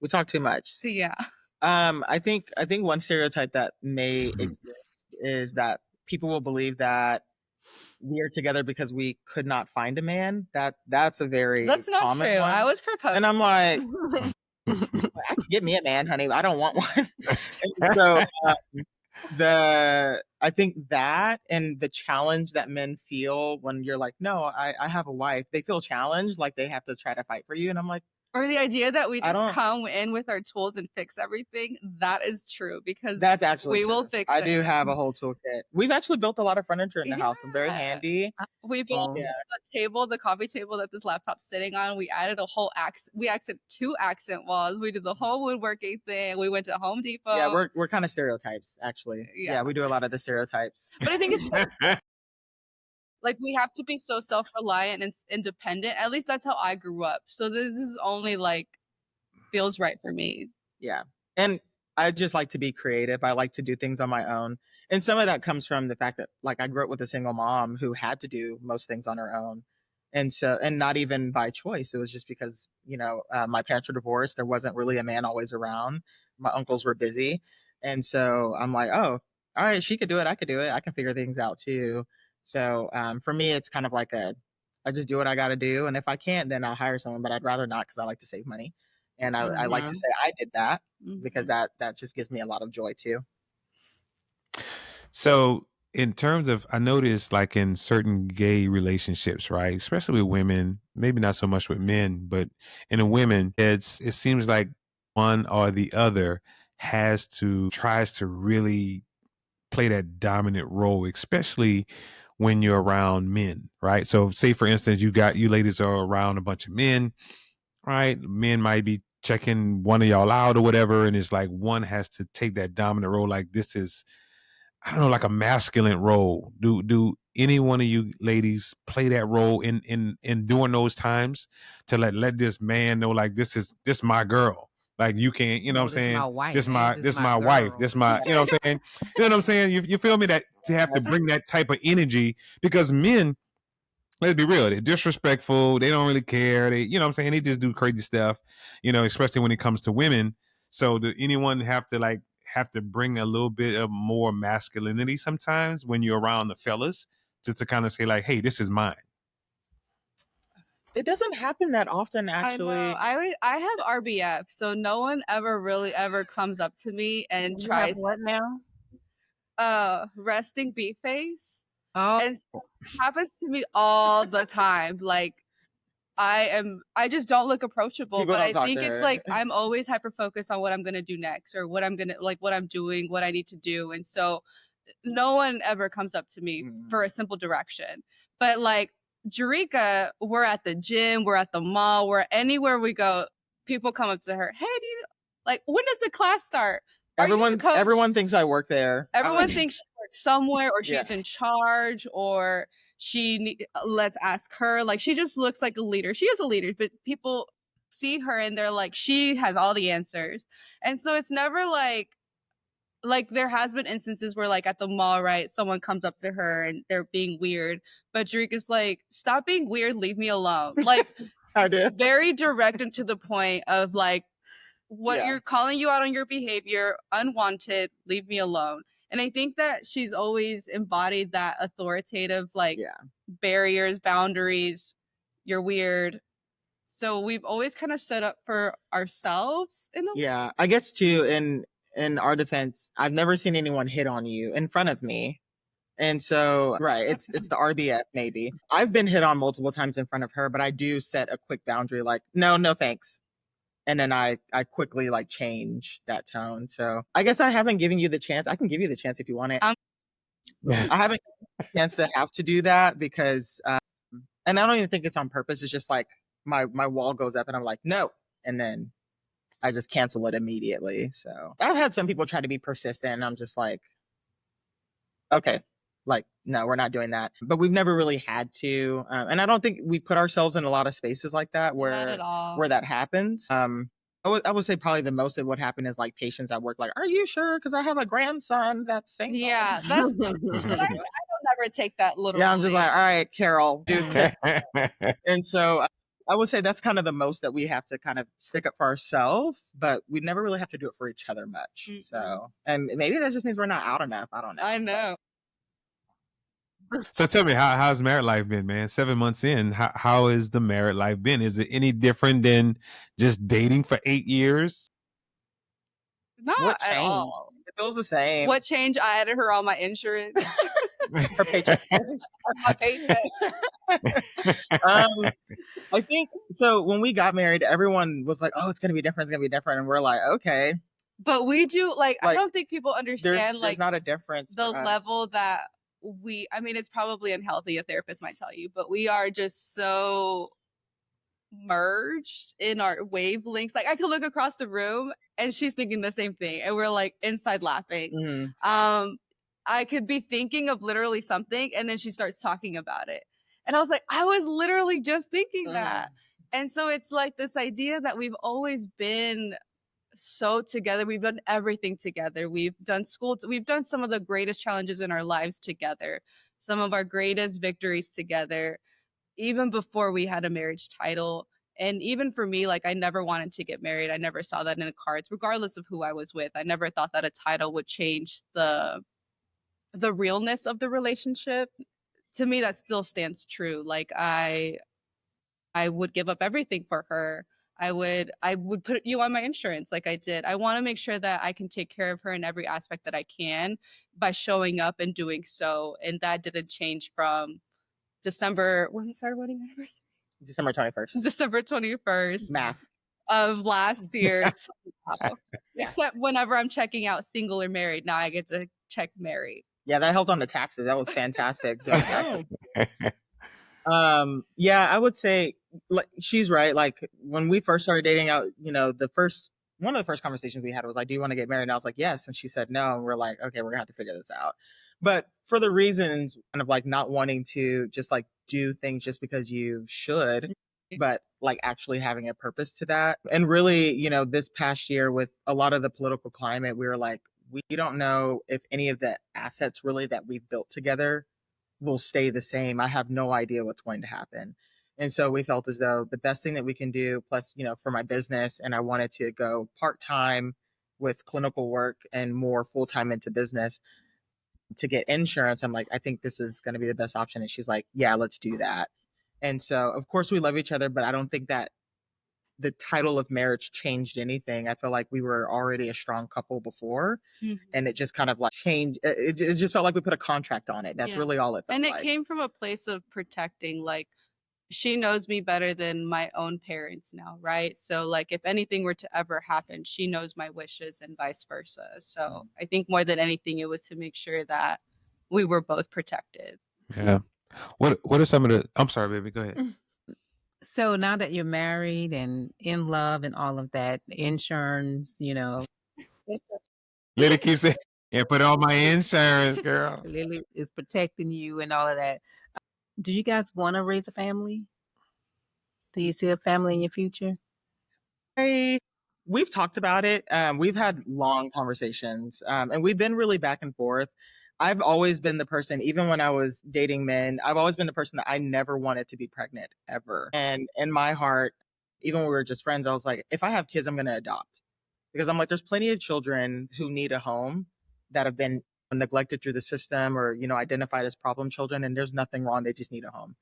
We talk too much. So yeah. I think one stereotype that may exist is that people will believe that we are together because we could not find a man. That's a very That's not common true. one. I was proposed. And I'm like, I can get me a man, honey. I don't want one. And so I think that and the challenge that men feel when you're like, no, I have a wife. They feel challenged, like they have to try to fight for you. And I'm like, or the idea that we just come in with our tools and fix everything. That is true because that's actually we will fix it. I do have a whole toolkit. We've actually built a lot of furniture in the house. I'm very handy. We built the coffee table that this laptop's sitting on. We added a whole we added 2 accent walls. We did the whole woodworking thing. We went to Home Depot. Yeah, we're kind of stereotypes, actually. Yeah, we do a lot of the stereotypes. But I think it's like we have to be so self-reliant and independent. At least that's how I grew up. So this is only like feels right for me. Yeah. And I just like to be creative. I like to do things on my own. And some of that comes from the fact that like I grew up with a single mom who had to do most things on her own. And so, and not even by choice. It was just because, my parents were divorced. There wasn't really a man always around. My uncles were busy. And so I'm like, oh, all right, she could do it. I could do it. I can figure things out too. So for me, it's kind of like I just do what I got to do. And if I can't, then I'll hire someone, but I'd rather not because I like to save money. And I like to say I did that because that just gives me a lot of joy too. So in terms of, I noticed like in certain gay relationships, right, especially with women, maybe not so much with men, but in the women, it seems like one or the other tries to really play that dominant role, especially when you're around men, right? So say for instance, you ladies are around a bunch of men, right? Men might be checking one of y'all out or whatever, and it's like one has to take that dominant role, like this is, I don't know, like a masculine role. Do any one of you ladies play that role in during those times to let this man know, like, this my girl. Like, you can't, you know what I'm saying? My wife. This my wife. This my, you know what I'm saying? You know what I'm saying? You feel me? That to have to bring that type of energy, because men, let's be real, they're disrespectful. They don't really care. They, you know what I'm saying? They just do crazy stuff, especially when it comes to women. So do anyone have to bring a little bit of more masculinity sometimes when you're around the fellas, just to kind of say like, hey, this is mine? It doesn't happen that often, actually. I have RBF, so no one ever comes up to me and You tries. have what now? Resting beat face. Oh, And so it happens to me all the time. Like, I just don't look approachable, People but don't I talk think to it's her. like I'm always hyper focused on what I'm gonna do next, or what I'm doing, what I need to do. And so no one ever comes up to me for a simple direction. But like Jerrica, we're at the gym, we're at the mall, we're anywhere we go, people come up to her, hey, do you like, when does the class start? Are you the coach? Everyone thinks I work there. Everyone thinks she works somewhere, or she's in charge, or let's ask her. Like, she just looks like a leader. She is a leader, but people see her and they're like, she has all the answers. And so it's never like there has been instances where, like, at the mall, right, someone comes up to her and they're being weird, but Jerrica's like, stop being weird, leave me alone. Like, I do. very direct and to the point of like, you're calling you out on your behavior, unwanted, leave me alone. And I think that she's always embodied that authoritative, like, barriers, boundaries, you're weird. So we've always kind of set up for ourselves in a way. I guess too, in our defense, I've never seen anyone hit on you in front of me. And so, right, it's the RBF maybe. I've been hit on multiple times in front of her, but I do set a quick boundary, like, no thanks. And then I quickly like change that tone. So I guess I haven't given you the chance. I can give you the chance if you want it. I haven't given the chance to have to do that because, and I don't even think it's on purpose. It's just like my wall goes up and I'm like, no. And then I just cancel it immediately. So I've had some people try to be persistent and I'm just like, okay, like, no, we're not doing that. But we've never really had to. And I don't think we put ourselves in a lot of spaces like that where that happens. I would say probably the most of what happened is like patients at work, like, are you sure? Because I have a grandson that's single. Yeah, that's I don't ever take that literally. Yeah, I'm just like, all right, Carol, do this. And so I would say that's kind of the most that we have to kind of stick up for ourselves, but we never really have to do it for each other much. Mm-hmm. So, and maybe that just means we're not out enough. I don't know. I know. So tell me, how's married life been, man? 7 months in, how has the married life been? Is it any different than just dating for 8 years? Not at all. It feels the same. What change? I added her on my insurance. Her paycheck. My paycheck. I think so. When we got married, everyone was like, "Oh, it's gonna be different. It's gonna be different," and we're like, "Okay." But we do like I don't think people understand there's not a difference. The level that I mean, it's probably unhealthy. A therapist might tell you, but we are just so merged in our wavelengths. Like, I could look across the room and she's thinking the same thing, and we're like inside laughing. Mm-hmm. I could be thinking of literally something, and then she starts talking about it, and I was like, I was literally just thinking that. And so it's like this idea that we've always been so together. We've done everything together. We've done school. We've done some of the greatest challenges in our lives together. Some of our greatest victories together. even before we had a marriage title. And even for me, like, I never wanted to get married. I never saw that in the cards, regardless of who I was with. I never thought that a title would change the realness of the relationship. To me, that still stands true. Like, I would give up everything for her. I would put you on my insurance like I did. I want to make sure that I can take care of her in every aspect that I can by showing up and doing so. And that didn't change from December. When's our wedding anniversary? December 21st. December 21st. Math. Of last year. Except whenever I'm checking out single or married, now I get to check married. Yeah, that helped on the taxes. That was fantastic. Doing taxes. Yeah, I would say, like, she's right. Like, when we first started dating out, one of the first conversations we had was like, do you want to get married? And I was like, yes. And she said no. And we're like, okay, we're gonna have to figure this out. But for the reasons kind of like not wanting to just like do things just because you should, but like actually having a purpose to that. And really, this past year with a lot of the political climate, we were like, we don't know if any of the assets really that we've built together will stay the same. I have no idea what's going to happen. And so we felt as though the best thing that we can do, plus, for my business, and I wanted to go part-time with clinical work and more full-time into business to get insurance. I'm like, I think this is going to be the best option. And she's like, yeah, let's do that. And so, of course, we love each other, but I don't think that the title of marriage changed anything. I feel like we were already a strong couple before, and it just kind of like changed. It just felt like we put a contract on it. That's really all it felt and it like. came from a place of protecting, like, she knows me better than my own parents now, right? So, like, if anything were to ever happen, she knows my wishes and vice versa. So I think more than anything, it was to make sure that we were both protected. Yeah. What are some of the, I'm sorry, baby, go ahead. So now that you're married and in love and all of that, insurance, Lily keeps saying, yeah, put on my insurance, girl. Lily is protecting you and all of that. Do you guys want to raise a family? Do you see a family in your future? We've talked about it. We've had long conversations, and we've been really back and forth. I've always been the person, even when I was dating men, I've always been the person that I never wanted to be pregnant ever. And in my heart, even when we were just friends, I was like, if I have kids, I'm going to adopt. Because I'm like, there's plenty of children who need a home that have been neglected through the system or, identified as problem children. And there's nothing wrong. They just need a home.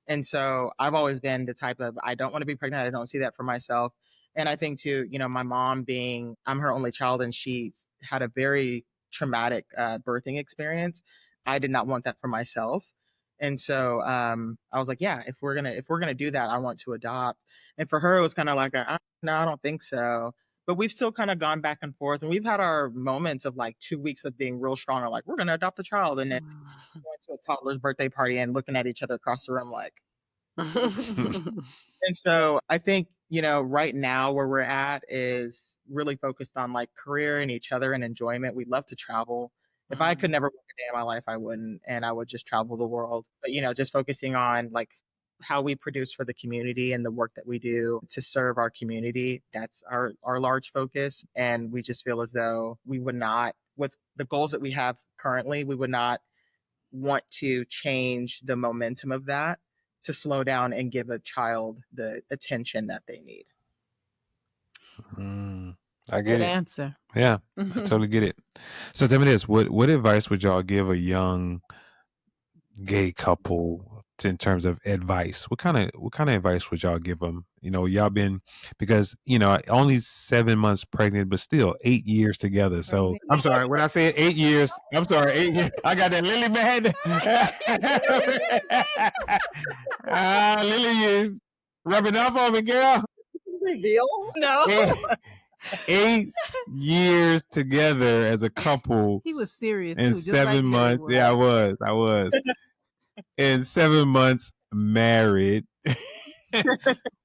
And so I've always been the type of, I don't want to be pregnant. I don't see that for myself. And I think too, my mom I'm her only child, and she's had a very traumatic birthing experience. I did not want that for myself. And so I was like, yeah, if we're gonna do that, I want to adopt. And for her, it was kind of like, no, I don't think so. But we've still kind of gone back and forth, and we've had our moments of like 2 weeks of being real strong, or like, we're gonna adopt a child, and then going to a toddler's birthday party and looking at each other across the room like. And so I think, right now where we're at is really focused on like career and each other and enjoyment. We love to travel. If I could never work a day in my life, I wouldn't. And I would just travel the world. But, just focusing on like how we produce for the community and the work that we do to serve our community. That's our large focus. And we just feel as though we would not, with the goals that we have currently, we would not want to change the momentum of that to slow down and give a child the attention that they need. I get Good it. answer. Yeah, I totally get it. So tell me this: what advice would y'all give a young gay couple in terms of advice? What kind of advice would y'all give them? Y'all been, because only 7 months pregnant, but still 8 years together. So I'm sorry when I said 8 years. I'm sorry, 8 years. I got that Lily mad. Lily, you rubbing off on me, girl. Reveal? No. 8 years together as a couple. He was serious in too, just 7 like months. Yeah, I was. In 7 months married.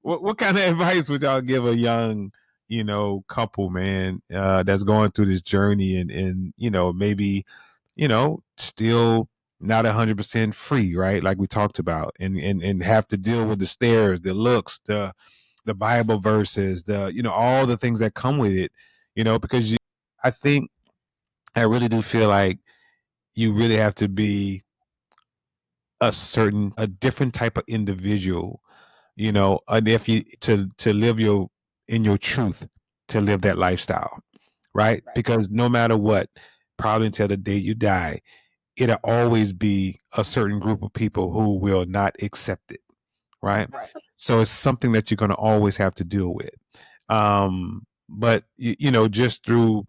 What kind of advice would y'all give a young, couple, man, that's going through this journey and maybe, still not 100% free, right? Like we talked about, and have to deal with the stares, the looks, the Bible verses, all the things that come with it, because I think I really do feel like you really have to be a different type of individual, and if you to live in your truth, to live that lifestyle, right? Because no matter what, probably until the day you die, it'll always be a certain group of people who will not accept it, right? So it's something that you're going to always have to deal with. But just through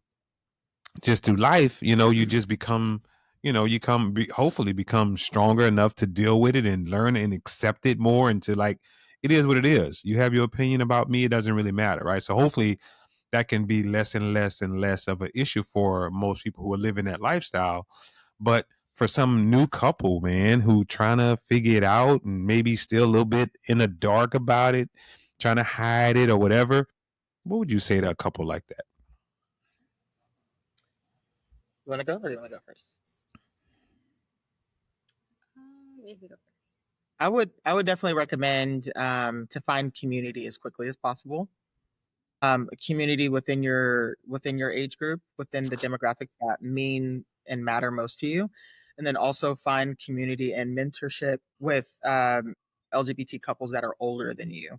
life, you just become, hopefully become stronger enough to deal with it and learn and accept it more, and to like, it is what it is. You have your opinion about me, it doesn't really matter, right? So hopefully that can be less and less and less of an issue for most people who are living that lifestyle. But for some new couple, man, who trying to figure it out and maybe still a little bit in the dark about it, trying to hide it or whatever, what would you say to a couple like that? You want to go, or do you want to go first? You can go first. I would definitely recommend to find community as quickly as possible. A community within your age group, within the demographics that mean and matter most to you, and then also find community and mentorship with LGBT couples that are older than you,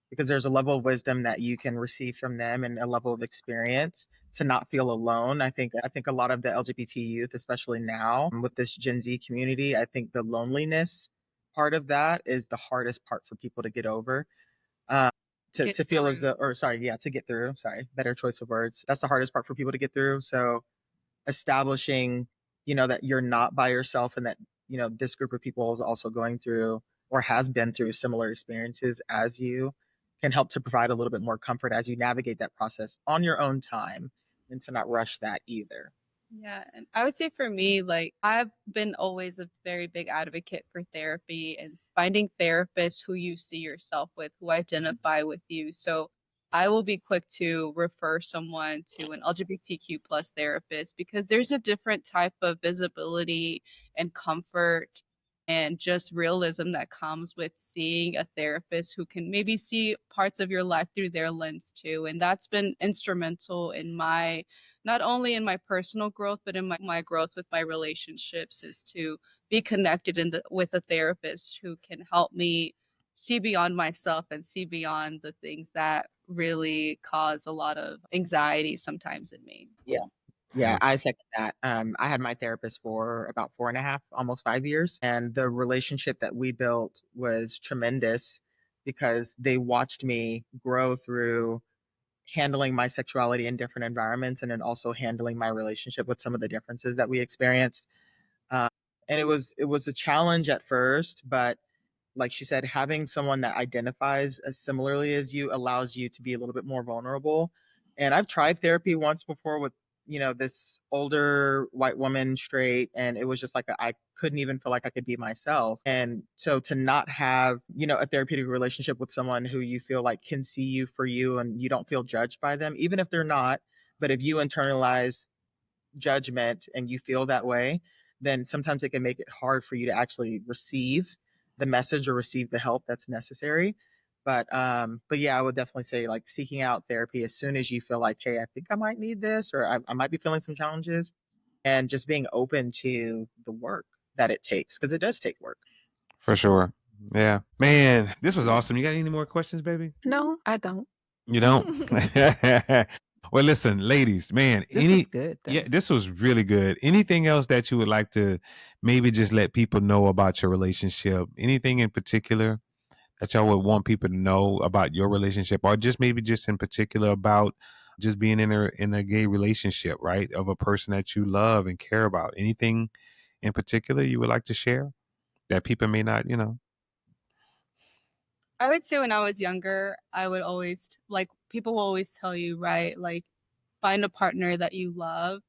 because there's a level of wisdom that you can receive from them and a level of experience to not feel alone. I think a lot of the LGBT youth, especially now with this Gen Z community, I think the loneliness part of that is the hardest part for people to get over. Um, to feel as though, or sorry, yeah, to get through. Sorry, better choice of words. That's the hardest part for people to get through. So establishing, that you're not by yourself, and that this group of people is also going through or has been through similar experiences as you, can help to provide a little bit more comfort as you navigate that process on your own time, and to not rush that either. Yeah, and I would say for me, like I've been always a very big advocate for therapy and finding therapists who you see yourself with, who identify with you. So I will be quick to refer someone to an LGBTQ plus therapist because there's a different type of visibility and comfort and just realism that comes with seeing a therapist who can maybe see parts of your life through their lens too. And that's been instrumental in my not only in my personal growth, but in my growth with my relationships, is to be connected with a therapist who can help me see beyond myself and see beyond the things that really cause a lot of anxiety sometimes in me. Yeah. Yeah, I second that. I had my therapist for about 4.5, almost 5 years, and the relationship that we built was tremendous because they watched me grow through handling my sexuality in different environments, and then also handling my relationship with some of the differences that we experienced. Um, and it was a challenge at first, but like she said, having someone that identifies as similarly as you allows you to be a little bit more vulnerable. And I've tried therapy once before with, this older white woman, straight, and it was just like I couldn't even feel like I could be myself. And so to not have, a therapeutic relationship with someone who you feel like can see you for you and you don't feel judged by them, even if they're not, but if you internalize judgment and you feel that way, then sometimes it can make it hard for you to actually receive the message or receive the help that's necessary. But yeah, I would definitely say like seeking out therapy as soon as you feel like, hey, I think I might need this, or I might be feeling some challenges, and just being open to the work that it takes, because it does take work. For sure. Yeah. Man, this was awesome. You got any more questions, baby? No, I don't. You don't? Well, listen, ladies, man, This was good, though. yeah, this was really good. Anything else that you would like to maybe just let people know about your relationship? Anything in particular that y'all would want people to know about your relationship, or just maybe just in particular about just being in a gay relationship, right? Of a person that you love and care about. Anything in particular you would like to share that people may not? I would say when I was younger, I would always like people will always tell you, right? Like find a partner that you love.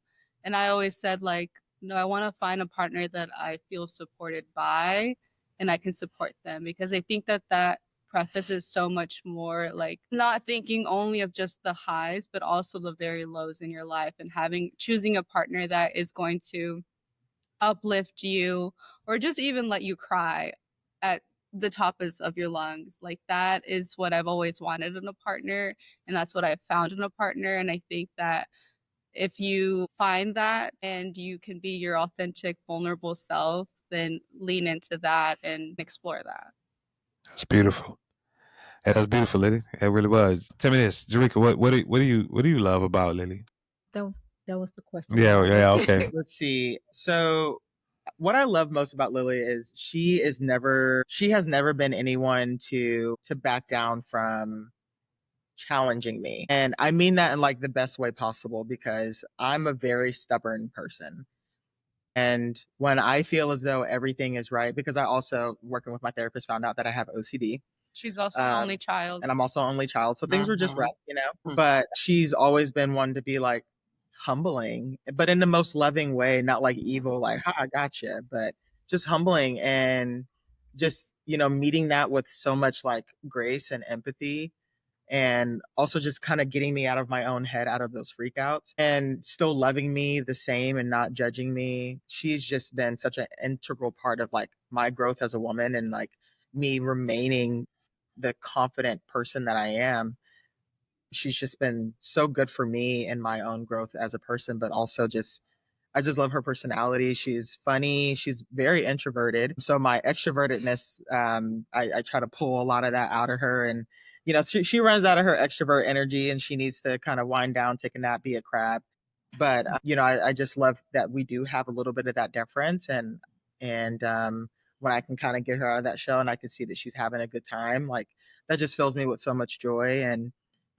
And I always said like, no, I want to find a partner that I feel supported by and I can support them because I think that that prefaces so much more like not thinking only of just the highs, but also the very lows in your life and choosing a partner that is going to uplift you or just even let you cry at the tops of your lungs. Like that is what I've always wanted in a partner, and that's what I've found in a partner. And I think that if you find that and you can be your authentic, vulnerable self, then lean into that and explore that. That's beautiful. That's beautiful, Lily. It really was. Tell me this, Jerrica, what do you love about Lily? That was the question. Yeah, okay. Let's see. So what I love most about Lily is she has never been anyone to back down from challenging me. And I mean that in like the best way possible, because I'm a very stubborn person. And when I feel as though everything is right, because I also, working with my therapist, found out that I have OCD. She's also an only child. And I'm also an only child. So things were just rough, But she's always been one to be like humbling, but in the most loving way, not like evil, like, ha, I gotcha, but just humbling, and just, meeting that with so much like grace and empathy, and also just kind of getting me out of my own head, out of those freakouts, and still loving me the same and not judging me. She's just been such an integral part of like my growth as a woman, and like me remaining the confident person that I am. She's just been so good for me and my own growth as a person, but also just, I just love her personality. She's funny. She's very introverted. So my extrovertedness, I try to pull a lot of that out of her. And, she runs out of her extrovert energy, and she needs to kind of wind down, take a nap, be a crab. But, I just love that we do have a little bit of that difference. And when I can kind of get her out of that shell and I can see that she's having a good time, like that just fills me with so much joy. And,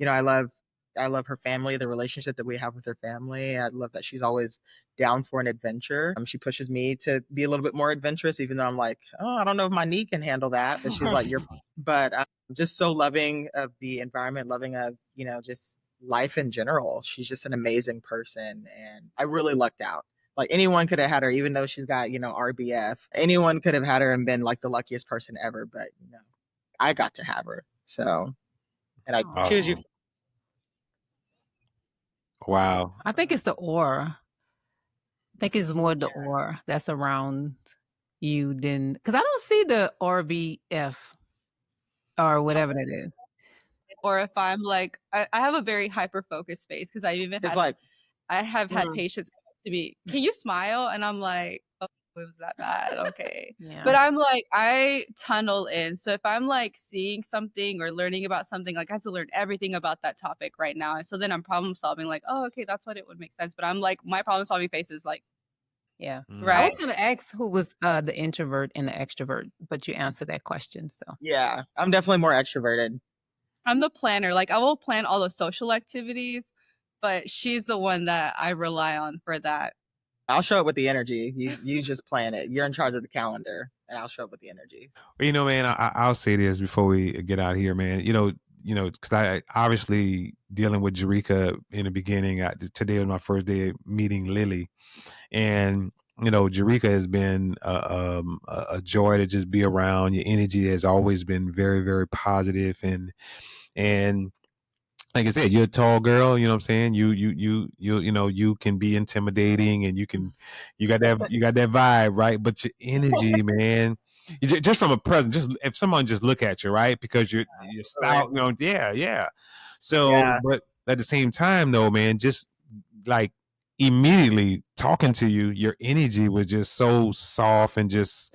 I love her family, the relationship that we have with her family. I love that she's always down for an adventure. She pushes me to be a little bit more adventurous, even though I'm like, oh, I don't know if my knee can handle that. But she's like, you're fine. But I'm just so loving of the environment, loving of, just life in general. She's just an amazing person. And I really lucked out. Like anyone could have had her, even though she's got, RBF. Anyone could have had her and been like the luckiest person ever. But, I got to have her. So, and I choose you. Wow. I think it's the aura. I think it's more the aura that's around you than, because I don't see the RBF or whatever that is. Or if I'm like, I have a very hyper focused face, because I have had patients come up to me, can you smile? And I'm like, oh, it was that bad. Okay. Yeah. But I'm like, I tunnel in. So if I'm like seeing something or learning about something, like I have to learn everything about that topic right now. And so then I'm problem solving, like, oh, okay, that's what it would make sense. But I'm like, my problem solving face is like, yeah. Right. I was going to ask who was the introvert and the extrovert, but you answered that question. So yeah, I'm definitely more extroverted. I'm the planner. Like I will plan all the social activities, but she's the one that I rely on for that. I'll show up with the energy. You just plan it. You're in charge of the calendar, and I'll show up with the energy. Well, man, I'll say this before we get out of here, man. Because I obviously dealing with Jerrica in the beginning. Today was my first day of meeting Lily, and Jerrica has been a joy to just be around. Your energy has always been very, very positive, and like I said, you're a tall girl, you know what I'm saying? You can be intimidating, and you got that vibe, right? But your energy, man, just from a present, just if someone just look at you, right? Because you're stout, yeah. So, but at the same time though, man, just like immediately talking to you, your energy was just so soft and just,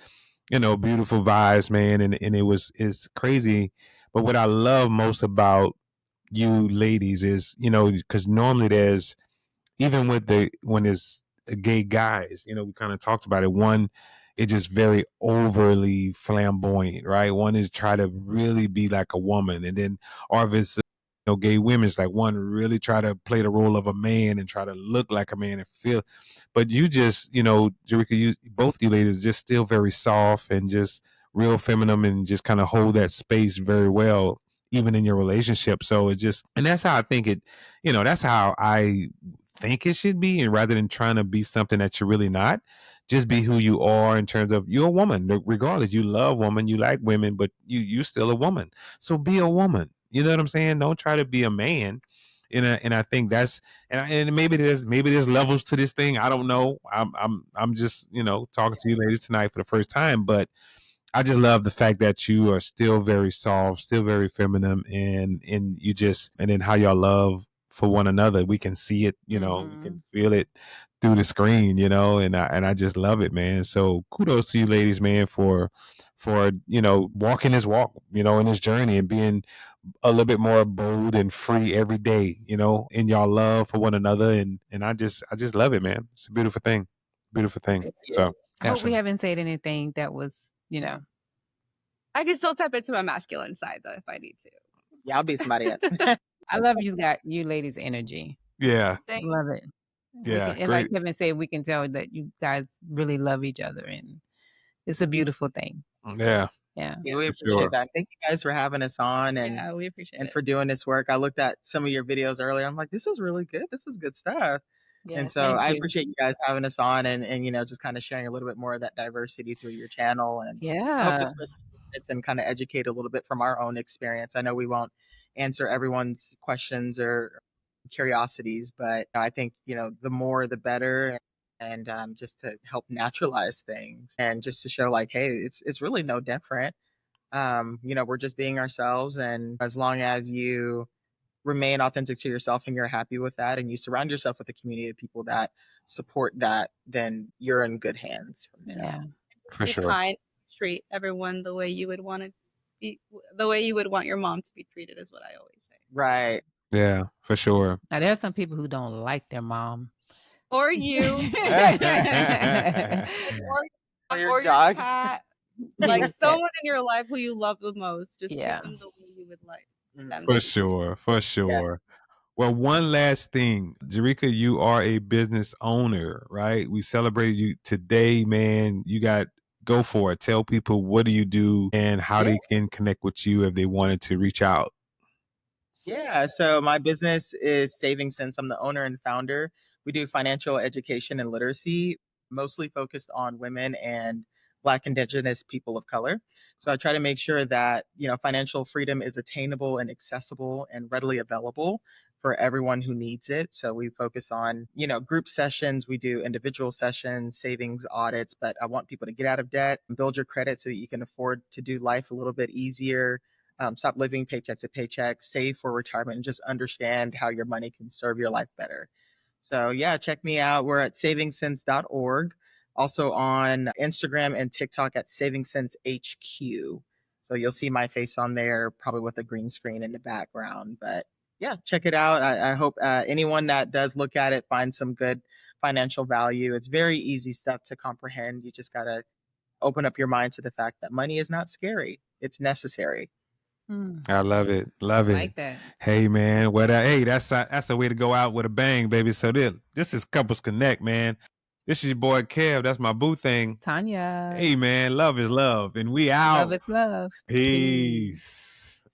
beautiful vibes, man. And it's crazy. But what I love most about you ladies is, because normally there's, even with when there's gay guys, we kind of talked about it. One is just very overly flamboyant, right? One is try to really be like a woman, and then, or if it's gay women, it's like one really try to play the role of a man and try to look like a man and feel. But you just, Jerrica, both you ladies just still very soft and just real feminine, and just kind of hold that space very well, even in your relationship. So it just, and that's how I think it, that's how I think it should be. And rather than trying to be something that you're really not, just be who you are in terms of you're a woman. Regardless, you love women, you like women, but you're still a woman. So be a woman. You know what I'm saying? Don't try to be a man. And I think that's, and maybe there's levels to this thing. I don't know. I'm just, talking to you ladies tonight for the first time, but I just love the fact that you are still very soft, still very feminine, and you just, and then how y'all love for one another. We can see it, we can feel it through the screen, you know, and I just love it, man. So kudos to you ladies, man, for you know, walking this walk, you know, in this journey and being a little bit more bold and free every day, you know, in y'all love for one another, and I just love it, man. It's a beautiful thing. Beautiful thing. So I hope we haven't said anything that was, you know. I can still tap into my masculine side though if I need to. Yeah, I'll be somebody else. I love you ladies' energy. Yeah. Love it. Yeah. And like Kevin said, we can tell that you guys really love each other, and it's a beautiful thing. Yeah. Yeah. Yeah, we appreciate that. Thank you guys for having us on, and yeah, we appreciate and it. for doing this work. I looked at some of your videos earlier. I'm like, this is really good. This is good stuff. Yeah, and so I you. appreciate you guys having us on, and you know, just kind of sharing a little bit more of that diversity through your channel. And I hope to spread this and kind of educate a little bit from our own experience. I know we won't answer everyone's questions or curiosities, but I think, you know, the more the better. And just to help naturalize things and just to show like, hey, it's really no different. You know, we're just being ourselves, and as long as you remain authentic to yourself and you're happy with that, and you surround yourself with a community of people that support that, then you're in good hands from there. Yeah, for be sure. kind, treat everyone the way you would want to be, the way you would want your mom to be treated is what I always say. Right. Yeah, for sure. Now there are some people who don't like their mom. Or you. Or your or dog. your cat. Like someone in your life who you love the most. Just treat them the way you would like them For to. sure. For sure. Well, one last thing. Jerrica, you are a business owner, right? We celebrated you today, man. You got, go for it. Tell people, what do you do and how they can connect with you if they wanted to reach out. Yeah, so my business is Saving Sense. I'm the owner and founder. We do financial education and literacy, mostly focused on women and Black, Indigenous people of color. So I try to make sure that, you know, financial freedom is attainable and accessible and readily available for everyone who needs it. So we focus on, you know, group sessions, we do individual sessions, savings audits, but I want people to get out of debt and build your credit so that you can afford to do life a little bit easier. Stop living paycheck to paycheck, save for retirement, and just understand how your money can serve your life better. So, yeah, check me out. We're at savingsense.org. Also on Instagram and TikTok at SavingSenseHQ. So you'll see my face on there, probably with a green screen in the background. But yeah, check it out. I hope anyone that does look at it finds some good financial value. It's very easy stuff to comprehend. You just got to open up your mind to the fact that money is not scary, it's necessary. I love it. Love it. Like that. Hey, man. Well, hey, that's a way to go out with a bang, baby. So this is Couples Connect, man. This is your boy Kev. That's my boo thing. Tanya. Hey, man. Love is love. And we out. Love is love. Peace.